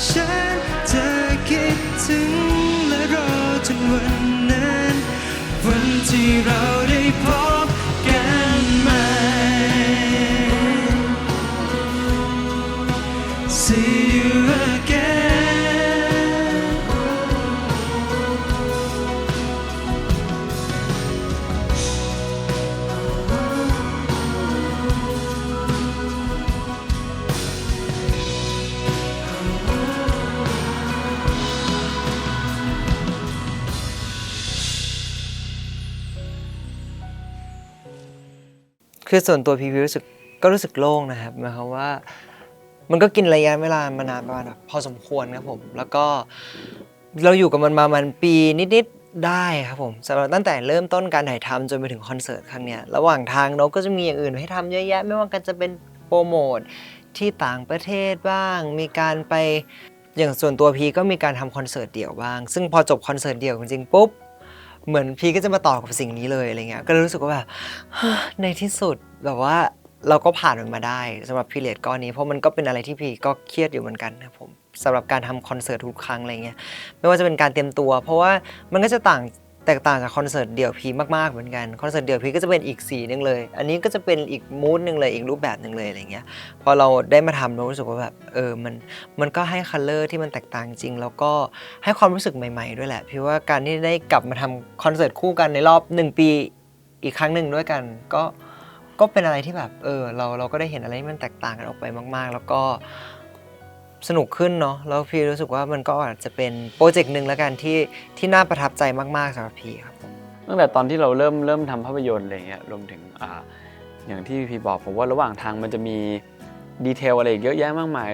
ฉันจะคิดถึงและรอจนวันนั้นวันที่เราได้พบ คือส่วนตัวพี่รู้สึกโล่งนะครับหมายความว่ามันก็กินระยะเวลามานานประมาณแบบพอสมควรครับผมแล้วก็เราอยู่กับมันมามันปีนิดๆได้ครับผมสำหรับตั้งแต่เริ่มต้นการถ่ายทำจนไปถึงคอนเสิร์ตครั้งเนี้ยระหว่างทางเราก็จะมีอย่างอื่นให้ทำเยอะแยะไม่ว่ากันจะเป็นโปรโมทที่ต่างประเทศบ้างมีการไปอย่างส่วนตัวพีก็มีการทำคอนเสิร์ตเดี่ยวบ้างซึ่งพอจบคอนเสิร์ตเดี่ยวจริงๆปุ๊บเหมือนพีก็จะมาต่อกับสิ่งนี้เลยอะไรเงี้ยก็เลยรู้สึกว่าแบบในที่สุดแบบว่าเราก็ผ่านมันมาได้สำหรับพีเรียดก้อนนี้เพราะมันก็เป็นอะไรที่พีก็เครียดอยู่เหมือนกันนะผมสำหรับการทำคอนเสิร์ตทุกครั้งอะไรเงี้ยไม่ว่าจะเป็นการเตรียมตัวเพราะว่ามันก็จะแตกต่างจากคอนเสิร์ตเดี่ยวพีมากๆเหมือนกันคอนเสิร์ตเดี่ยวพีก็จะเป็นอีกสีนึงเลยอันนี้ก็จะเป็นอีกมูดนึงเลยอีกรูปแบบนึงเลยอะไรเงี้ยพอเราได้มาทำเรารู้สึกว่าแบบมันก็ให้คัลเลอร์ที่มันแตกต่างจริงแล้วก็ให้ความรู้สึกใหม่ๆด้วยแหละพี่ว่าการที่ได้กลับมาทำคอนเสิร์ตคู่กันในรอบ1 ปีอีกครั้งหนึ่งด้วยกันก็เป็นอะไรที่แบบเราก็ได้เห็นอะไรที่มันแตกต่างกันออกไปมากๆแล้วก็สนุกขึ้นเนาะแล้วพี่รู้สึกว่ามันก็อาจจะเป็นโปรเจกต์หนึ่งแล้วกันที่น่าประทับใจมากๆสำหรับพี่ครับผมตั้งแต่ตอนที่เราเริ่มทำภาพยนตร์อะไรเงี้ยรวมถึงอย่างที่พี่บอกผมว่าระหว่างทางมันจะมีดีเทลอะไรเยอะแยะมากมาย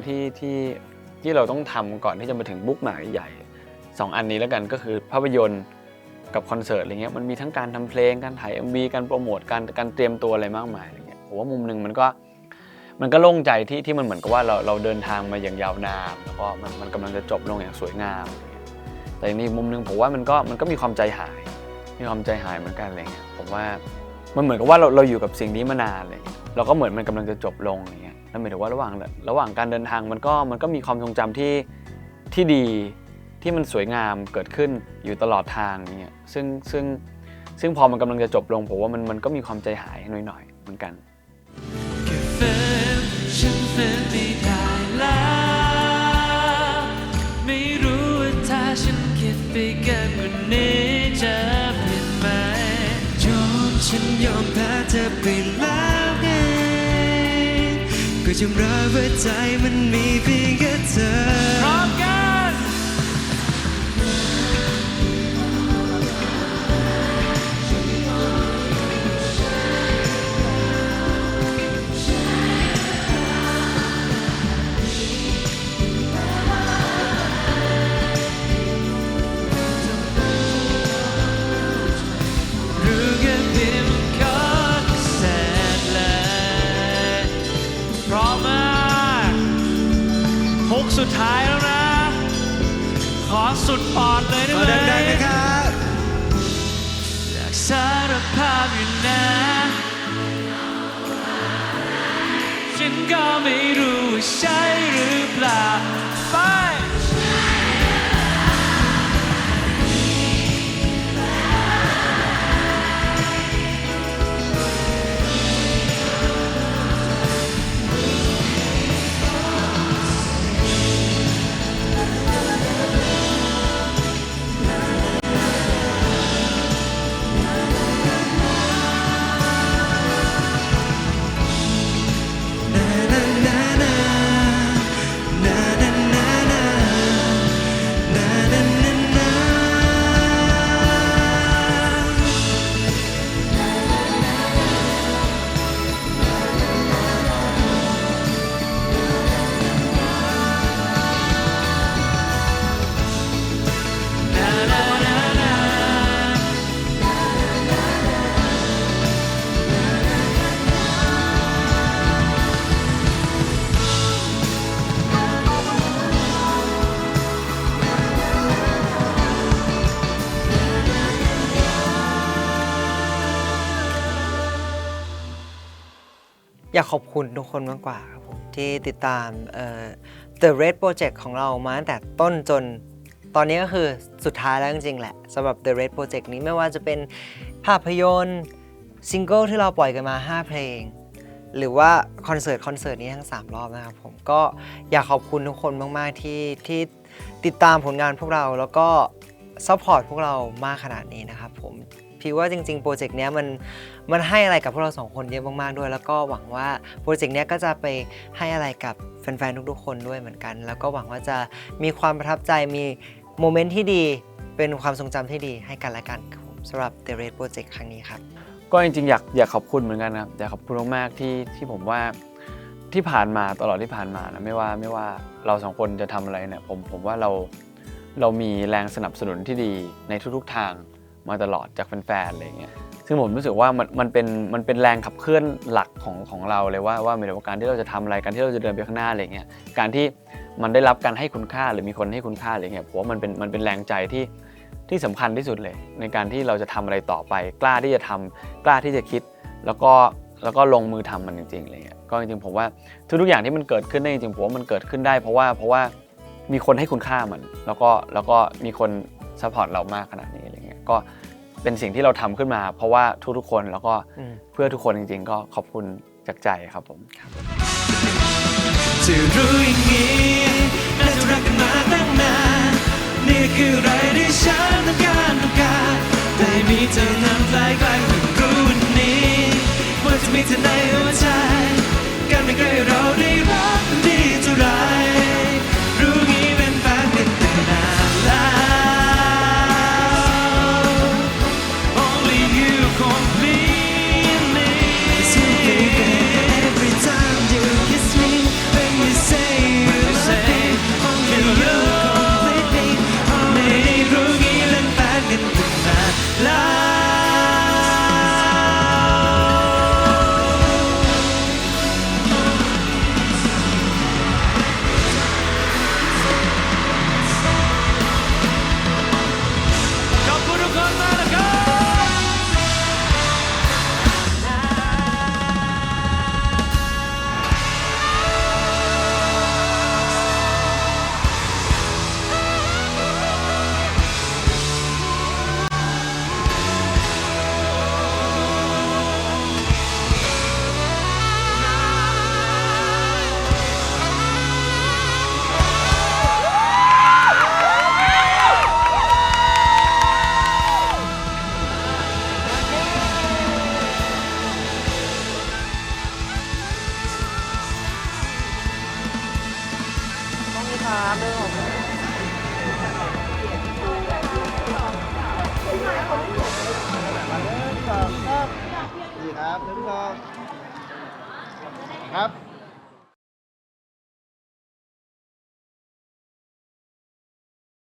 ที่เราต้องทำก่อนที่จะมาถึงบุ๊กหมายใหญ่2 อันนี้แล้วกันก็คือภาพยนตร์กับคอนเสิร์ตอะไรเงี้ยมันมีทั้งการทำเพลงการถ่าย MV การโปรโมทการเตรียมตัวอะไรมากมายอะไรเงี้ยผมว่ามุมนึงมันก็โล่งใจที่มันเหมือนกับว่าเราเดินทางมาอย่างยาวนานแล้วก็มันกำลังจะจบลงอย่างสวยงามแต่อีกมุมนึงผมว่ามันก็มีความใจหายเหมือนกันอะไรเงี้ยผมว่ามันเหมือนกับว่าเราอยู่กับสิ่งนี้มานานเลยเราก็เหมือนมันกำลังจะจบลงอย่างเงี้ยแล้วหมายถึงว่าระหว่างการเดินทางมันก็มีความทรงจำที่ดีที่มันสวยงามเกิดขึ้นอยู่ตลอดทางอย่างเงี้ยซึ่งพอมันกำลังจะจบลงผมว่ามันก็มีความใจหายหน่อยๆเหมือนกันฉันเฟ้นไม่ได้แล้วไม่รู้ว่าถ้าฉันคิดไปเกินกว่านี้จะเปลี่ยนไหมจนฉันยอมแพ้เธอไปแล้วไงก็จำได้ว่าใจมันมีเพียงแค่เธอพร้อมกันสุดท้ายแล้วนะขอสุดปอดเลยได้ไหมดังๆนะครับอยากสารภาพอยู่นะฉันก็ไม่รู้ว่าใช่หรือเปล่าไปอยากขอบคุณทุกคนมากกว่าครับผมที่ติดตาม The Red Project ของเรามาตั้งแต่ต้นจนตอนนี้ก็คือสุดท้ายแล้วจริงๆแหละสำหรับ The Red Project นี้ไม่ว่าจะเป็นภาพยนตร์ซิงเกิลที่เราปล่อยกันมา5 เพลงหรือว่าคอนเสิร์ตนี้ทั้ง3 รอบนะครับผมก็อยากขอบคุณทุกคนมากๆที่ติดตามผลงานพวกเราแล้วก็ซัพพอร์ตพวกเรามากขนาดนี้นะครับผมพี่ว่าจริงๆโปรเจกต์นี้มันให้อะไรกับพวกเรา2 คนเยอะมากๆด้วยแล้วก็หวังว่าโปรเจกต์นี้ก็จะไปให้อะไรกับแฟนๆทุกๆคนด้วยเหมือนกันแล้วก็หวังว่าจะมีความประทับใจมีโมเมนต์ที่ดีเป็นความทรงจำที่ดีให้กันและกันครับผมสำหรับ The Red Project ครั้งนี้ครับ ก็จริงๆอยากขอบคุณเหมือนกันนะครับอยากขอบคุณมากๆที่ผมว่าที่ผ่านมาตลอดที่ผ่านมานะไม่ว่าเราสองคนจะทำอะไรเนี่ยผมว่าเรามีแรงสนับสนุนที่ดีในทุกๆทางมาตลอดจากแฟนๆอะไรอย่างเงี้ยซึ่งผมรู้สึกว่ามันเป็นแรงขับเคลื่อนหลักของเราเลยว่าหมายถึงว่าการที่เราจะทำอะไรการที่เราจะเดินไปข้างหน้าอะไรเงี้ยการที่มันได้รับการให้คุณค่าหรือมีคนให้คุณค่าอะไรเงี้ยผมว่ามันเป็นแรงใจที่สำคัญที่สุดเลยในการที่เราจะทำอะไรต่อไปกล้าที่จะทำกล้าที่จะคิดแล้วก็ลงมือทำมันจริงๆอะไรเงี้ยก็จริงๆผมว่าทุกๆอย่างที่มันเกิดขึ้นได้จริงๆผมว่ามันเกิดขึ้นได้เพราะว่ามีคนให้คุณค่ามันแล้วก็มีคนซัพพอร์ตเรามากขนาดนี้อะไรเงี้ยก็เป็นสิ่งที่เราทำขึ้นมาเพราะว่าทุกๆคนแล้วก็เพื่อทุกคนจริงๆก็ขอบคุณจากใจครับผมจะรู้อย่างนี้น่าจะรักกันมาตั้งนานนี่คืออะไรที่ฉันต้องการแต่มีเธอนำใกล้ๆเพิ่งรู้วันนี้ว่าจะมีเธอในหัวใจการไม่ใกล้เราได้รักดีเท่าไรรู้งี้เป็นแฟนกันตั้งนานแล้ว Only you complete me Every time you kiss me when you say only you complete me ไม่รู้งี้เล่นแฟนกันตั้งนานแล้ว ขอบคุณทุกคนมากนะครับดีครับ1 2ครับ